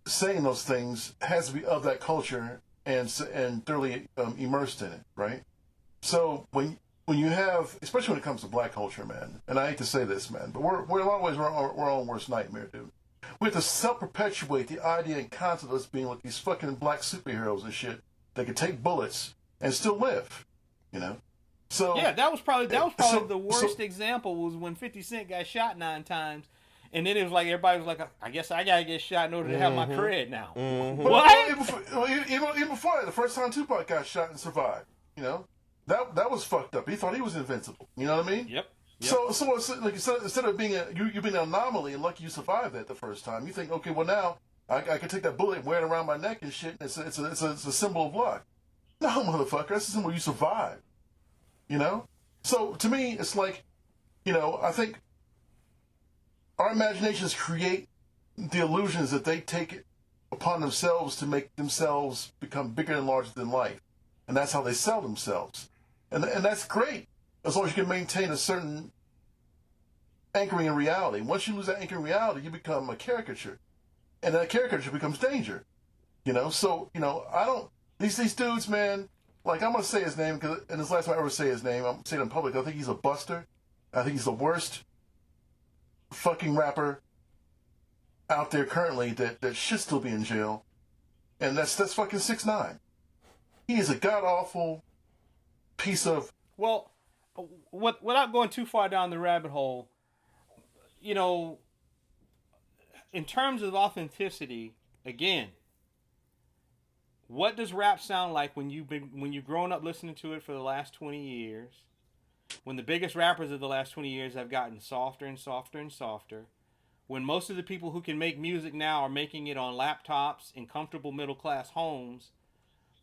saying those things has to be of that culture and thoroughly immersed in it, right? So when you have, especially when it comes to black culture, man, and I hate to say this, man, but we're in a lot of ways our own worst nightmare, dude. We have to self-perpetuate the idea and concept of us being like these fucking black superheroes and shit that can take bullets and still live, you know? So yeah, that was probably the worst example was when 50 Cent got shot 9 times, and then it was like everybody was like, I guess I gotta get shot in order to have my cred now. What? Even before that, the first time Tupac got shot and survived, you know, that was fucked up. He thought he was invincible. You know what I mean? Yep. So like instead of being you being an anomaly and lucky you survived that the first time, you think, okay, well now I can take that bullet and wear it around my neck and shit. And it's a symbol of luck. No, motherfucker, that's a symbol you survived. You know? So to me, it's like, you know, I think our imaginations create the illusions that they take it upon themselves to make themselves become bigger and larger than life. And that's how they sell themselves. And that's great, as long as you can maintain a certain anchoring in reality. Once you lose that anchoring in reality, you become a caricature. And that caricature becomes danger. You know? So, you know, I don't... These dudes, man... Like, I'm going to say his name, and it's the last time I ever say his name. I'm saying it in public. I think he's a buster. I think he's the worst fucking rapper out there currently that should still be in jail. And that's fucking 6ix9ine. He is a god-awful piece of... Well, without going too far down the rabbit hole, you know, in terms of authenticity, again... What does rap sound like when you've grown up listening to it for the last 20 years? When the biggest rappers of the last 20 years have gotten softer and softer and softer? When most of the people who can make music now are making it on laptops in comfortable middle-class homes?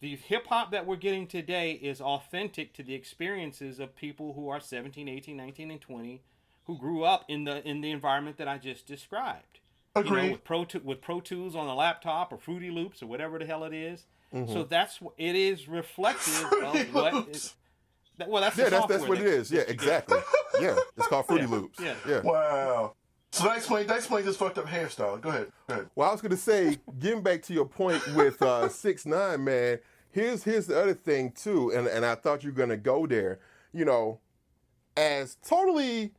The hip-hop that we're getting today is authentic to the experiences of people who are 17, 18, 19, and 20 who grew up in the environment that I just described. Agreed. You know, with Pro Tools on a laptop or Fruity Loops or whatever the hell it is. Mm-hmm. So it is reflective of what is. Well, that's that's what it is. Yeah, exactly. Yeah, it's called Fruity Loops. Yeah. Wow. So that explains this fucked up hairstyle. Go ahead. Well, I was gonna say, getting back to your point with 6ix9ine, man. Here's the other thing too, and I thought you were gonna go there. You know, as totally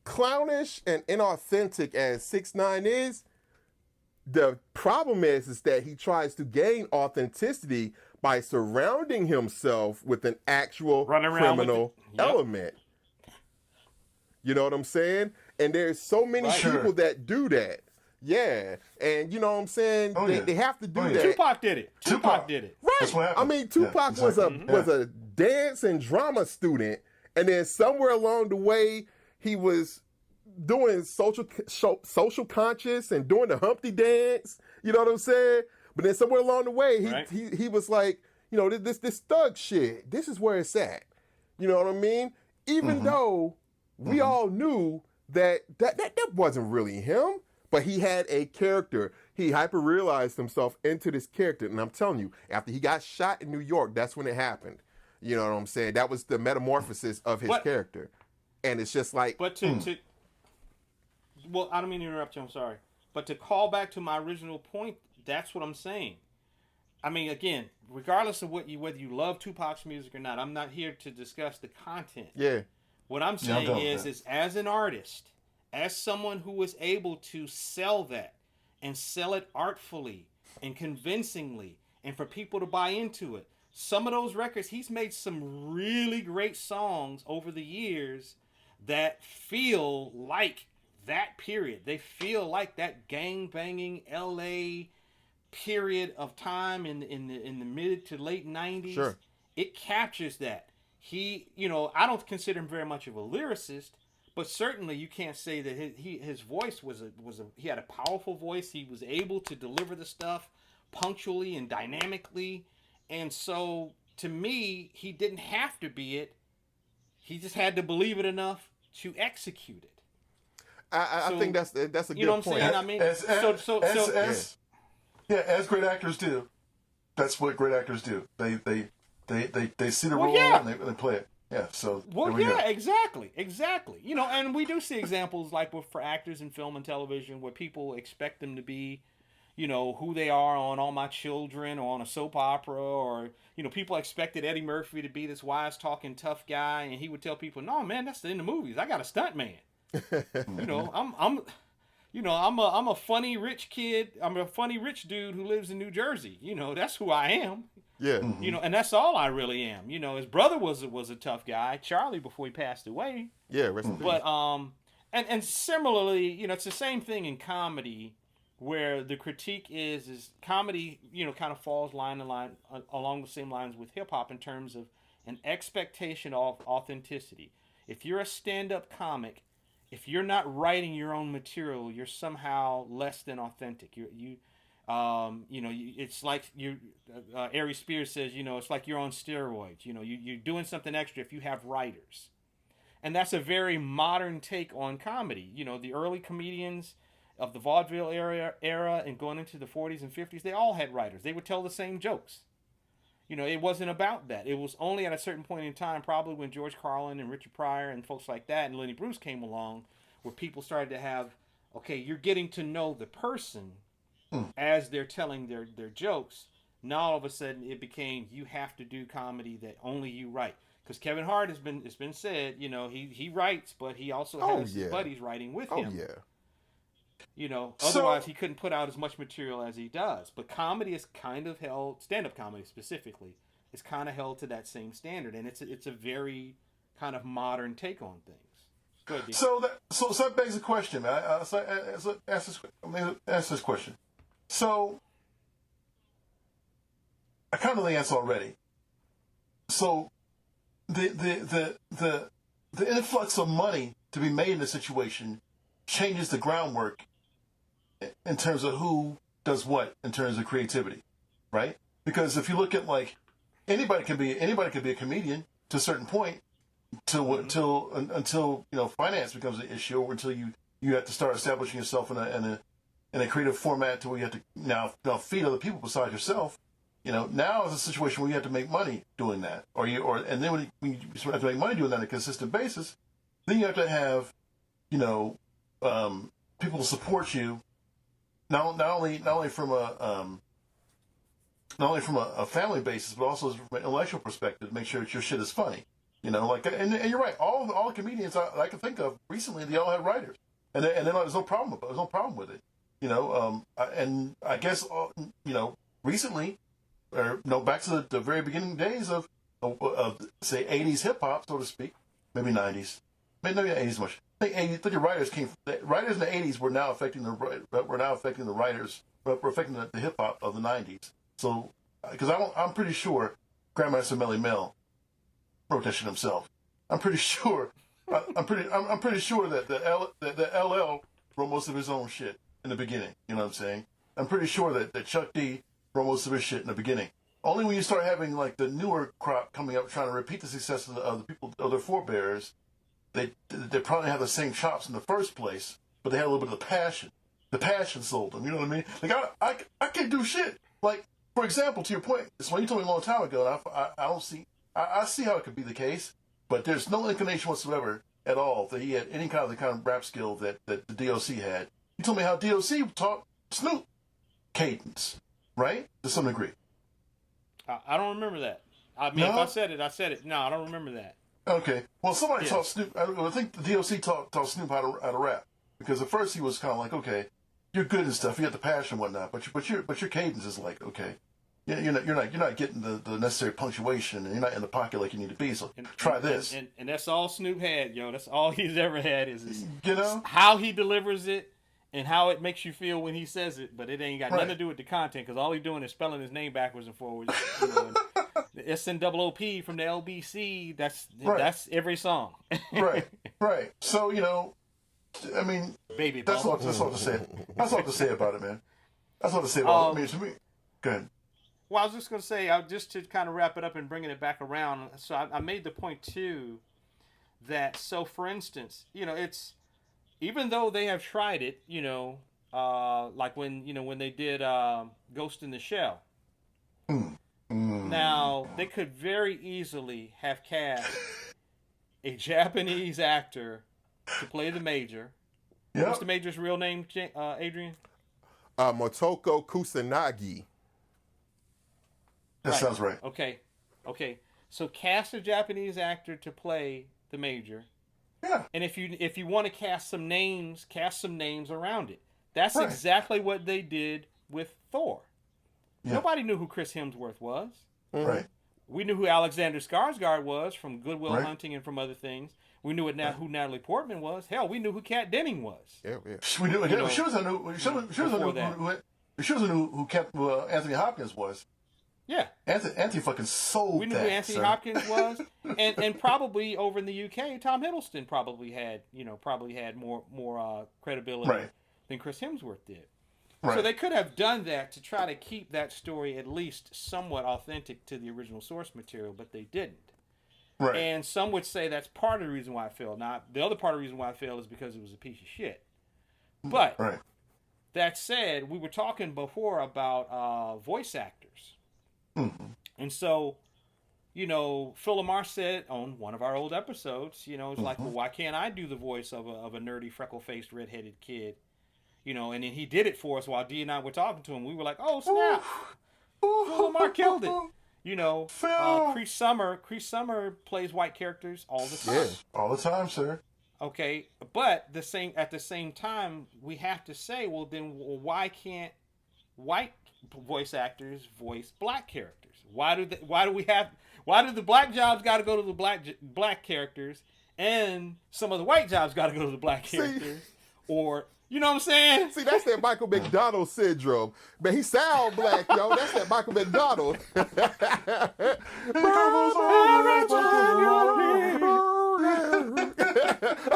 clownish and inauthentic as 6ix9ine is, the problem is that he tries to gain authenticity by surrounding himself with an actual criminal element. You know what I'm saying? And there's so many people that do that. Yeah. And you know what I'm saying? They have to do that. Tupac did it. Tupac did it. Right. That's what happened. I mean, Tupac was a dance and drama student, and then somewhere along the way, he was doing social conscious and doing the Humpty dance. You know what I'm saying? But then somewhere along the way, he was like, you know, this thug shit. This is where it's at. You know what I mean? Even though we all knew that wasn't really him, but he had a character. He hyper-realized himself into this character. And I'm telling you, after he got shot in New York, that's when it happened. You know what I'm saying? That was the metamorphosis of his character. And it's just like... But well, I don't mean to interrupt you, I'm sorry. But to call back to my original point That's what I'm saying. I mean, again, regardless of whether you love Tupac's music or not, I'm not here to discuss the content. Yeah. What I'm saying is as an artist, as someone who was able to sell that and sell it artfully and convincingly and for people to buy into it, some of those records, he's made some really great songs over the years that feel like that period. They feel like that gang-banging LA period of time in the mid to late 90s. Sure. It captures that. He, I don't consider him very much of a lyricist, but certainly you can't say that his voice he had a powerful voice. He was able to deliver the stuff punctually and dynamically. And so to me, he didn't have to be it. He just had to believe it enough to execute it. I think that's a good point. You know what I'm saying? I mean, as great actors do. That's what great actors do. They see the role and they play it. Yeah. So exactly. And we do see examples like for actors in film and television where people expect them to be, who they are on All My Children or on a soap opera, or people expected Eddie Murphy to be this wise talking tough guy, and he would tell people, "No, man, that's in the movies. I got a stunt man." I'm a funny rich kid. I'm a funny rich dude who lives in New Jersey. That's who I am. Yeah. And that's all I really am. His brother was a tough guy, Charlie, before he passed away. Yeah, rest in peace. But and similarly, it's the same thing in comedy, where the critique is comedy, kind of falls line to line along the same lines with hip hop in terms of an expectation of authenticity. If you're a stand-up comic, if you're not writing your own material, you're somehow less than authentic. It's like Ari Spears says, it's like you're on steroids. You're doing something extra if you have writers. And that's a very modern take on comedy. The early comedians of the vaudeville era and going into the 40s and 50s, they all had writers. They would tell the same jokes. It wasn't about that. It was only at a certain point in time, probably when George Carlin and Richard Pryor and folks like that and Lenny Bruce came along, where people started to have, okay, you're getting to know the person as they're telling their jokes. Now all of a sudden it became, you have to do comedy that only you write. Because Kevin Hart it's been said, he writes, but he also has his buddies writing with him. Otherwise he couldn't put out as much material as he does. But comedy is kind of held, stand-up comedy specifically, is kind of held to that same standard, and it's a very kind of modern take on things. Go ahead, so that begs the question, man. Ask this question. So I kind of know the answer already. So the influx of money to be made in this situation changes the groundwork in terms of who does what in terms of creativity, right? Because if you look at anybody can be a comedian to a certain point until finance becomes an issue, or until you have to start establishing yourself in a creative format to where you have to now feed other people besides yourself. Now is a situation where you have to make money doing that, and then when you have to make money doing that on a consistent basis, then you have to have people to support you, not only from a family basis, but also from an intellectual perspective, to make sure that your shit is funny. And you're right. All the comedians I can think of recently, they all had writers, and there's no problem with it. There's no problem with it. And I guess recently, or back to the very beginning days of say 80s hip hop, so to speak, maybe 90s, maybe not 80s much. I think the writers in the 80s were now affecting the writers, were affecting the hip hop of the 90s. So, because I'm pretty sure Grandmaster Melly Mel wrote that shit himself. I'm pretty sure that the LL wrote most of his own shit in the beginning. You know what I'm saying? I'm pretty sure that Chuck D wrote most of his shit in the beginning. Only when you start having the newer crop coming up trying to repeat the success of the people, of their forebears, they probably have the same chops in the first place, but they had a little bit of the passion. The passion sold them. You know what I mean? I can't do shit. For example, to your point, it's when you told me a long time ago, and I see how it could be the case, but there's no inclination whatsoever at all that he had any kind of rap skill that the DOC had. You told me how DOC taught Snoop. cadence, right? To some degree. I don't remember that. I mean, if I said it, I said it. No, I don't remember that. Okay. Well, somebody taught Snoop. I think the DOC taught Snoop how to rap, because at first he was kind of like, okay, you're good and stuff, you got the passion and whatnot, but your cadence is like, okay, you're not getting the necessary punctuation, and you're not in the pocket like you need to be. So try this. And that's all Snoop had, yo. That's all he's ever had is how he delivers it and how it makes you feel when he says it. But it ain't got nothing to do with the content, because all he's doing is spelling his name backwards and forwards. And the SNOOP from the LBC, that's every song. right. So I mean, baby, that's all to say. That's all to say about it, man. That's all to say about it. I mean, to me, go ahead. Well, I was just going to say, just to kind of wrap it up and bringing it back around. So I made the point too that, so for instance, it's, even though they have tried it, like when they did Ghost in the Shell. Now they could very easily have cast a Japanese actor to play the Major. Yep. What's the Major's real name, Adrian? Motoko Kusanagi. That sounds right. Okay. So cast a Japanese actor to play the Major. Yeah. And if you want to cast some names around it. That's exactly what they did with Thor. Yeah. Nobody knew who Chris Hemsworth was. Right. We knew who Alexander Skarsgård was from Good Will Hunting and from other things. We knew who Natalie Portman was. Hell, we knew who Kat Denning was. Yeah. We knew. She was who Anthony Hopkins was. Yeah. Anthony fucking sold that. We knew who Anthony Hopkins was, and probably over in the UK, Tom Hiddleston probably had more credibility than Chris Hemsworth did. Right. So they could have done that to try to keep that story at least somewhat authentic to the original source material, but they didn't. Right. And some would say that's part of the reason why I failed. Now, the other part of the reason why I failed is because it was a piece of shit. But that said, we were talking before about voice actors. Mm-hmm. And so, Phil Lamar said on one of our old episodes, it's like, well, why can't I do the voice of a nerdy, freckle-faced, redheaded kid? And then he did it for us while D and I were talking to him. We were like, oh, snap. Phil Lamar killed it. Chris Summer plays white characters all the time. Yeah, all the time, sir. Okay, but at the same time, we have to say, well, then why can't white voice actors voice black characters? Why do the black jobs got to go to the black characters, and some of the white jobs got to go to the black characters? Or, you know what I'm saying? See, that's that Michael McDonald syndrome. Man, he sound black, yo. That's that Michael McDonald. That's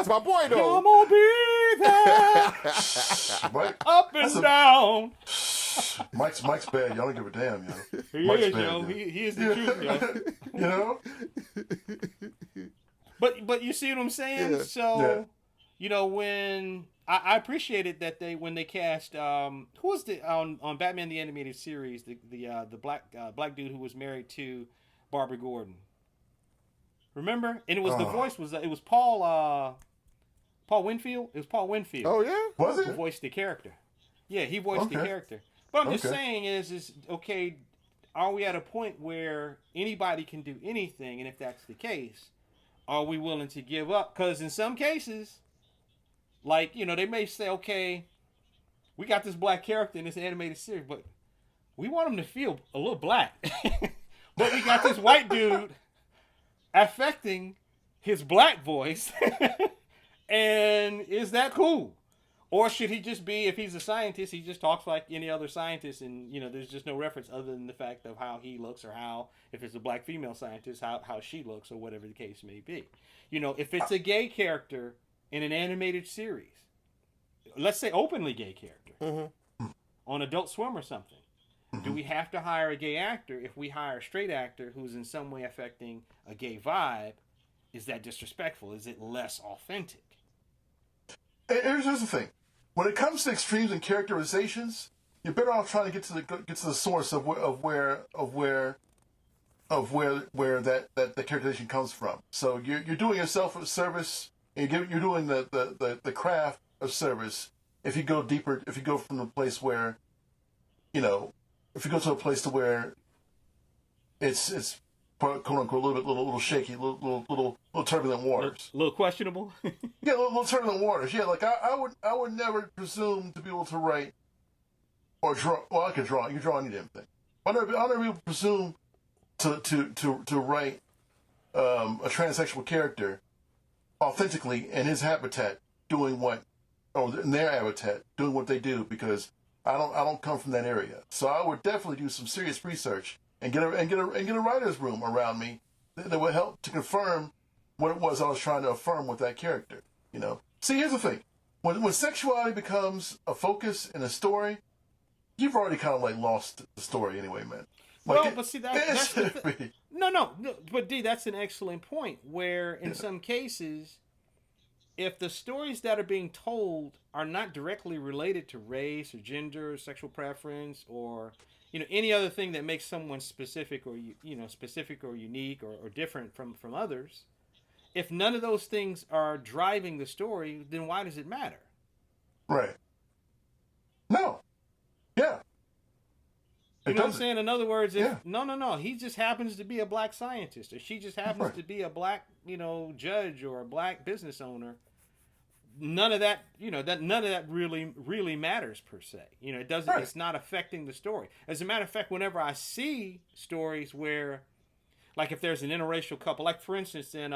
my boy, though. I'm gonna be there. Up and down. Mike's bad. Y'all don't give a damn, yo. He Mike's is, bad, yo. He is the truth, yo. But you see what I'm saying? Yeah. So, when I appreciated that when they cast who was on Batman the Animated Series, the black dude who was married to Barbara Gordon. Remember? And it was the voice was Paul Winfield. It was Paul Winfield. Oh yeah, was it? Who voiced the character? Yeah, he voiced the character. But I'm just saying is okay. Are we at a point where anybody can do anything? And if that's the case, are we willing to give up? Because in some cases, like they may say, okay, we got this black character in this animated series, but we want him to feel a little black. But we got this white dude affecting his black voice. And is that cool? Or should he just be, if he's a scientist, he just talks like any other scientist, and there's just no reference other than the fact of how he looks, or how, if it's a black female scientist, how she looks, or whatever the case may be. If it's a gay character in an animated series, let's say openly gay character, on Adult Swim or something, do we have to hire a gay actor? If we hire a straight actor who's in some way affecting a gay vibe, is that disrespectful? Is it less authentic? Here's the thing: when it comes to extremes and characterizations, you're better off trying to get to the source of where that characterization comes from. So you're doing yourself a service, and you're doing the craft of service. If you go deeper, if you go from the place where if you go to a place to where it's quote unquote a little shaky, little turbulent waters, a little questionable. Yeah, little turbulent waters. Yeah, like I would never presume to be able to write or draw. Well, I could draw. You can draw any damn thing. I never be able to presume to write a transsexual character authentically in his habitat, in their habitat, doing what they do, because I don't come from that area. So I would definitely do some serious research and get a writer's room around me that would help to confirm what it was I was trying to affirm with that character. See, here's the thing: when sexuality becomes a focus in a story, you've already kind of like lost the story anyway, man. But see that's no, but D, that's an excellent point. Where in some cases, if the stories that are being told are not directly related to race or gender or sexual preference or any other thing that makes someone specific or unique or different from others, if none of those things are driving the story, then why does it matter? Right. No. Yeah. You know what I'm saying? In other words, no, he just happens to be a black scientist, or she just happens to be a black, judge or a black business owner. None of that, none of that really matters per se. It doesn't. Right. It's not affecting the story. As a matter of fact, whenever I see stories where, like, if there's an interracial couple, like for instance in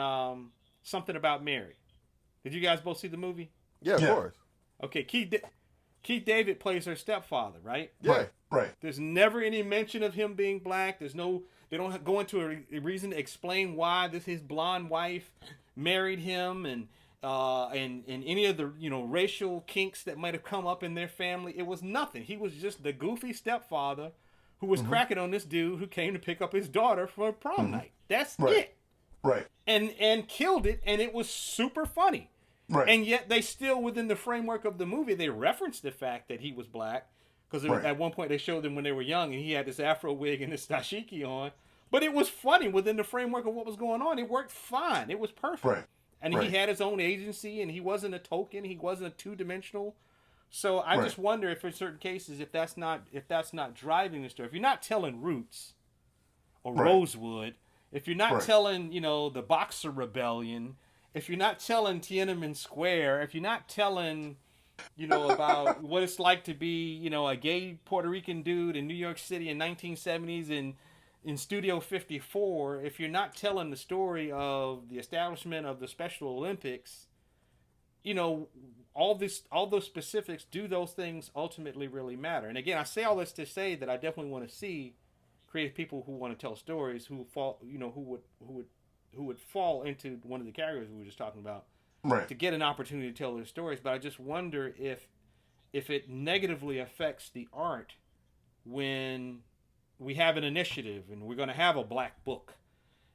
Something About Mary, did you guys both see the movie? Yeah, of course. Okay, Keith David plays her stepfather, right? Yeah. Right. There's never any mention of him being black. They don't go into a reason to explain why his blonde wife married him and any of the racial kinks that might have come up in their family. It was nothing. He was just the goofy stepfather who was cracking on this dude who came to pick up his daughter for prom night. That's it. Right. And killed it, and it was super funny. Right. And yet they still, within the framework of the movie, they referenced the fact that he was black. Because at one point they showed them when they were young and he had this afro wig and this dashiki on. But it was funny within the framework of what was going on. It worked fine. It was perfect. Right. And he had his own agency and he wasn't a token. He wasn't a two-dimensional. So I just wonder if in certain cases, if that's not driving the story. If you're not telling Roots or Rosewood, if you're not telling, the Boxer Rebellion, if you're not telling Tiananmen Square, if you're not telling... about what it's like to be, a gay Puerto Rican dude in New York City in 1970s in Studio 54, if you're not telling the story of the establishment of the Special Olympics, all those specifics, do those things ultimately really matter? And again, I say all this to say that I definitely want to see creative people who want to tell stories who fall, who would fall into one of the categories we were just talking about. Right. To get an opportunity to tell their stories, but I just wonder if it negatively affects the art when we have an initiative and we're going to have a black book,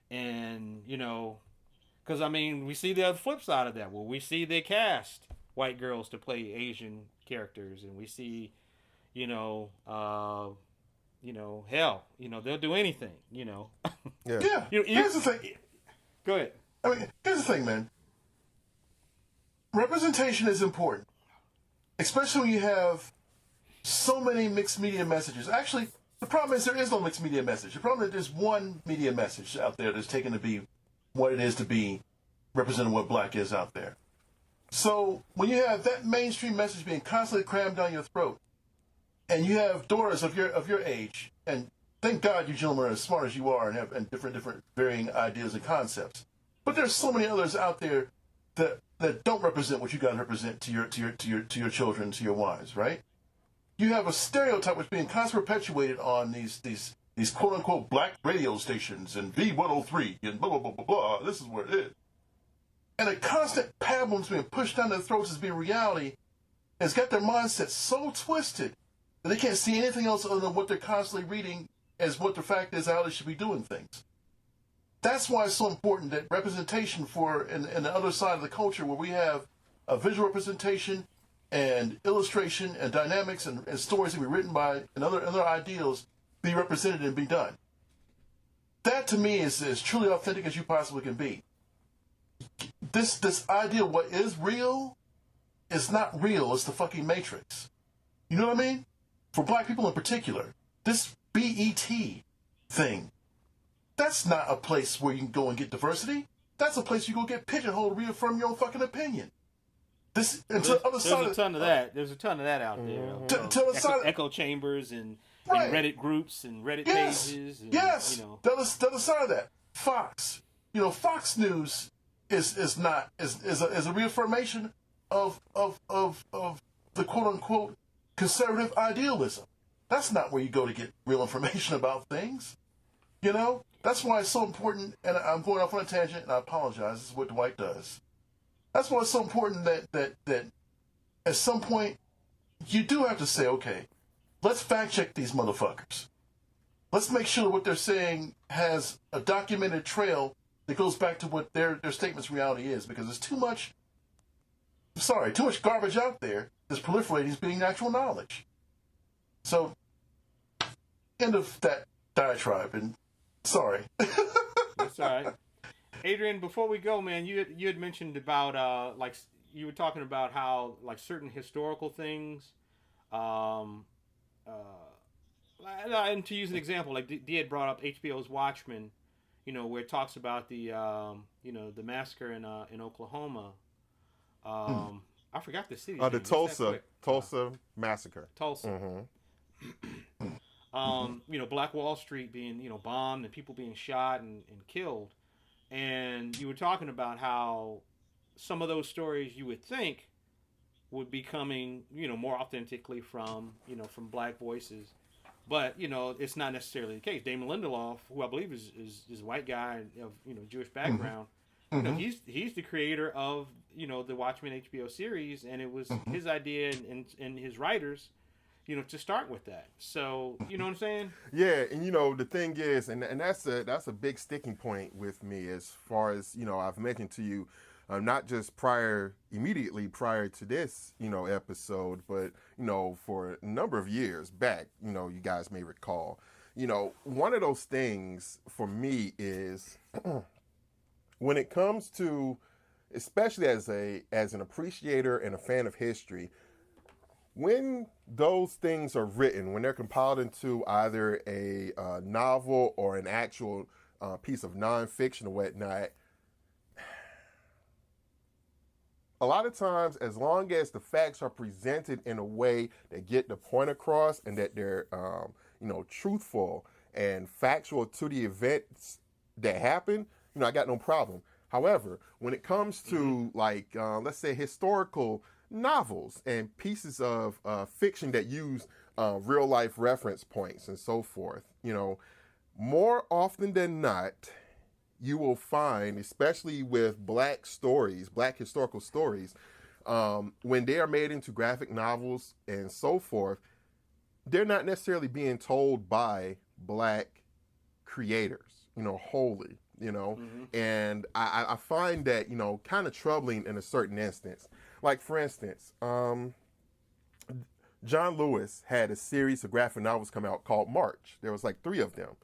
and because we see the other flip side of that. Well, we see they cast white girls to play Asian characters, and we see, hell, they'll do anything, Yeah. Here's the thing. Go ahead. Here's the thing, man. Representation is important, especially when you have so many mixed media messages. Actually, the problem is there is no mixed media message. The problem is there's one media message out there that's taken to be what it is to be representing what black is out there. So when you have that mainstream message being constantly crammed down your throat, and you have daughters of your age, and thank God you gentlemen are as smart as you are and have different varying ideas and concepts. But there's so many others out there that don't represent what you got to represent to your children, to your wives, right? You have a stereotype which being constantly perpetuated on these quote unquote black radio stations and V103 and blah blah blah blah blah. This is where it is, and a constant pablum's being pushed down their throats as being reality has got their mindset so twisted that they can't see anything else other than what they're constantly reading as what the fact is how they should be doing things. That's why it's so important that representation in the other side of the culture, where we have a visual representation and illustration and dynamics and stories that be written by and other ideals be represented and be done. That to me is as truly authentic as you possibly can be. This idea of what is real is not real. It's the fucking Matrix. You know what I mean? for black people in particular, this BET thing, that's not a place where you can go and get diversity. That's a place you go get pigeonholed, reaffirm your own fucking opinion. There's a ton of that. There's a ton of that out there. Echo chambers and Reddit groups and Reddit pages. And, yes. The other side of that, Fox. Fox News is a reaffirmation of the quote unquote conservative idealism. That's not where you go to get real information about things. That's why it's so important. And I'm going off on a tangent, and I apologize. This is what Dwight does. That's why it's so important that at some point you do have to say, okay, let's fact check these motherfuckers. Let's make sure what they're saying has a documented trail that goes back to what their statement's reality is, because there's too much garbage out there that's proliferating as being actual knowledge. So, end of that diatribe, and sorry. That's all right. Adrian, before we go, man, you had mentioned about you were talking about how certain historical things, and to use an example, D had brought up HBO's Watchmen, where it talks about the the massacre in Oklahoma. I forgot the city. The Tulsa massacre. Tulsa. Mm-hmm. Black Wall Street being bombed and people being shot and killed. And you were talking about how some of those stories you would think would be coming, more authentically from black voices. But, it's not necessarily the case. Damon Lindelof, who I believe is a white guy of, Jewish background, he's the creator of, the Watchmen HBO series, and it was his idea and his writers, to start with that. So, you know what I'm saying? Yeah, and the thing is, and that's a big sticking point with me as far as, I've mentioned to you, not just immediately prior to this, episode, but, for a number of years back, you guys may recall, one of those things for me is when it comes to, especially as an appreciator and a fan of history, when those things are written, when they're compiled into either a novel or an actual piece of nonfiction or whatnot, a lot of times, as long as the facts are presented in a way that get the point across and that they're, truthful and factual to the events that happen, I got no problem. However, when it comes to let's say historical novels and pieces of fiction that use real life reference points and so forth, more often than not, you will find, especially with black historical stories, when they are made into graphic novels and so forth, they're not necessarily being told by black creators, wholly, and I find that, kind of troubling in a certain instance. Like, for instance, John Lewis had a series of graphic novels come out called March. There was 3 of them,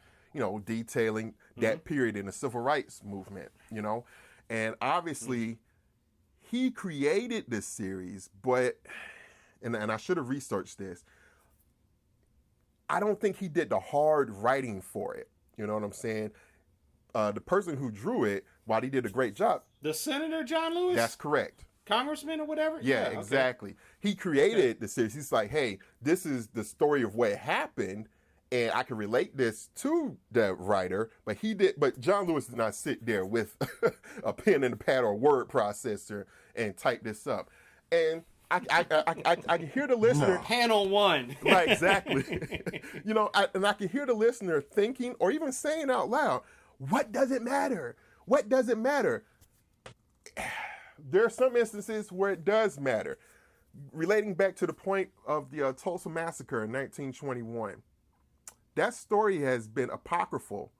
detailing that period in the civil rights movement, and obviously he created this series, but, and I should have researched this, I don't think he did the hard writing for it. You know what I'm saying? The person who drew it, while he did a great job. The Senator John Lewis? That's correct. Congressman or whatever? Yeah, exactly. Okay. He created the series. He's like, hey, this is the story of what happened, and I can relate this to the writer, but John Lewis did not sit there with a pen and a pad or a word processor and type this up. And I can hear the listener. Panel 1. Right, exactly. And I can hear the listener thinking or even saying out loud, what does it matter? What does it matter? There are some instances where it does matter. Relating back to the point of the Tulsa Massacre in 1921, that story has been apocryphal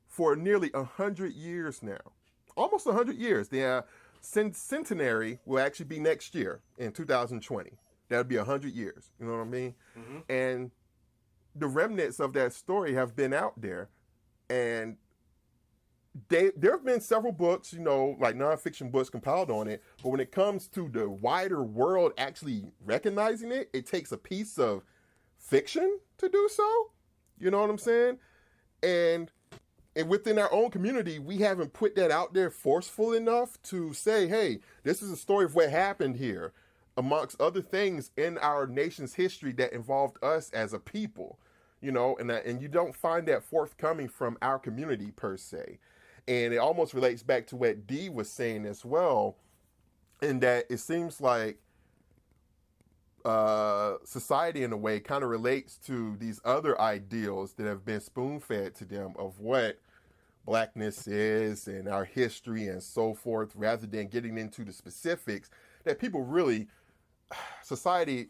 for nearly 100 years now. Almost 100 years. The centenary will actually be next year in 2020. That'll be 100 years. You know what I mean? Mm-hmm. And the remnants of that story have been out there. And there have been several books, nonfiction books compiled on it. But when it comes to the wider world actually recognizing it, it takes a piece of fiction to do so. You know what I'm saying? And within our own community, we haven't put that out there forceful enough to say, hey, this is a story of what happened here, amongst other things in our nation's history that involved us as a people, you know, and you don't find that forthcoming from our community per se. And it almost relates back to what Dee was saying as well, in that it seems like society in a way kind of relates to these other ideals that have been spoon-fed to them of what Blackness is and our history and so forth, rather than getting into the specifics that people really, society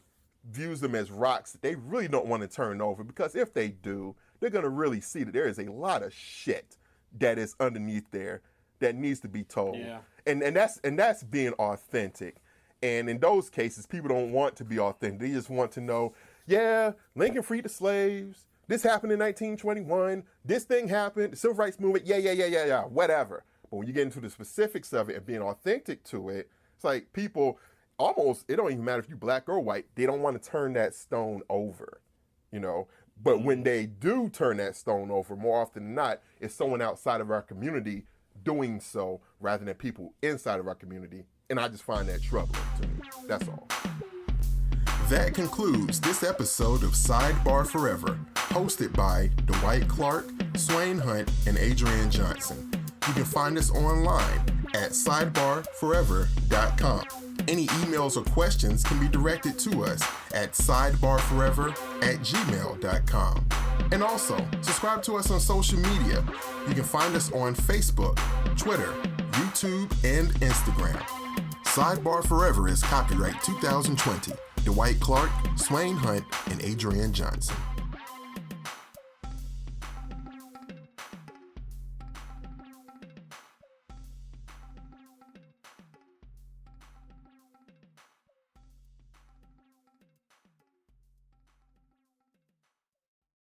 views them as rocks that they really don't want to turn over, because if they do, they're going to really see that there is a lot of shit that is underneath there that needs to be told. Yeah. And that's being authentic. And in those cases, people don't want to be authentic. They just want to know, yeah, Lincoln freed the slaves. This happened in 1921. This thing happened. The Civil Rights Movement. Yeah, whatever. But when you get into the specifics of it and being authentic to it, it's like people almost, it don't even matter if you're black or white, they don't want to turn that stone over, you know. But when they do turn that stone over, more often than not, it's someone outside of our community doing so rather than people inside of our community. And I just find that troubling to me. That's all. That concludes this episode of Sidebar Forever, hosted by Dwight Clark, Swain Hunt, and Adrian Johnson. You can find us online at sidebarforever.com. Any emails or questions can be directed to us at sidebarforever@gmail.com. And also, subscribe to us on social media. You can find us on Facebook, Twitter, YouTube, and Instagram. Sidebar Forever is copyright 2020. Dwight Clark, Swain Hunt, and Adrian Johnson.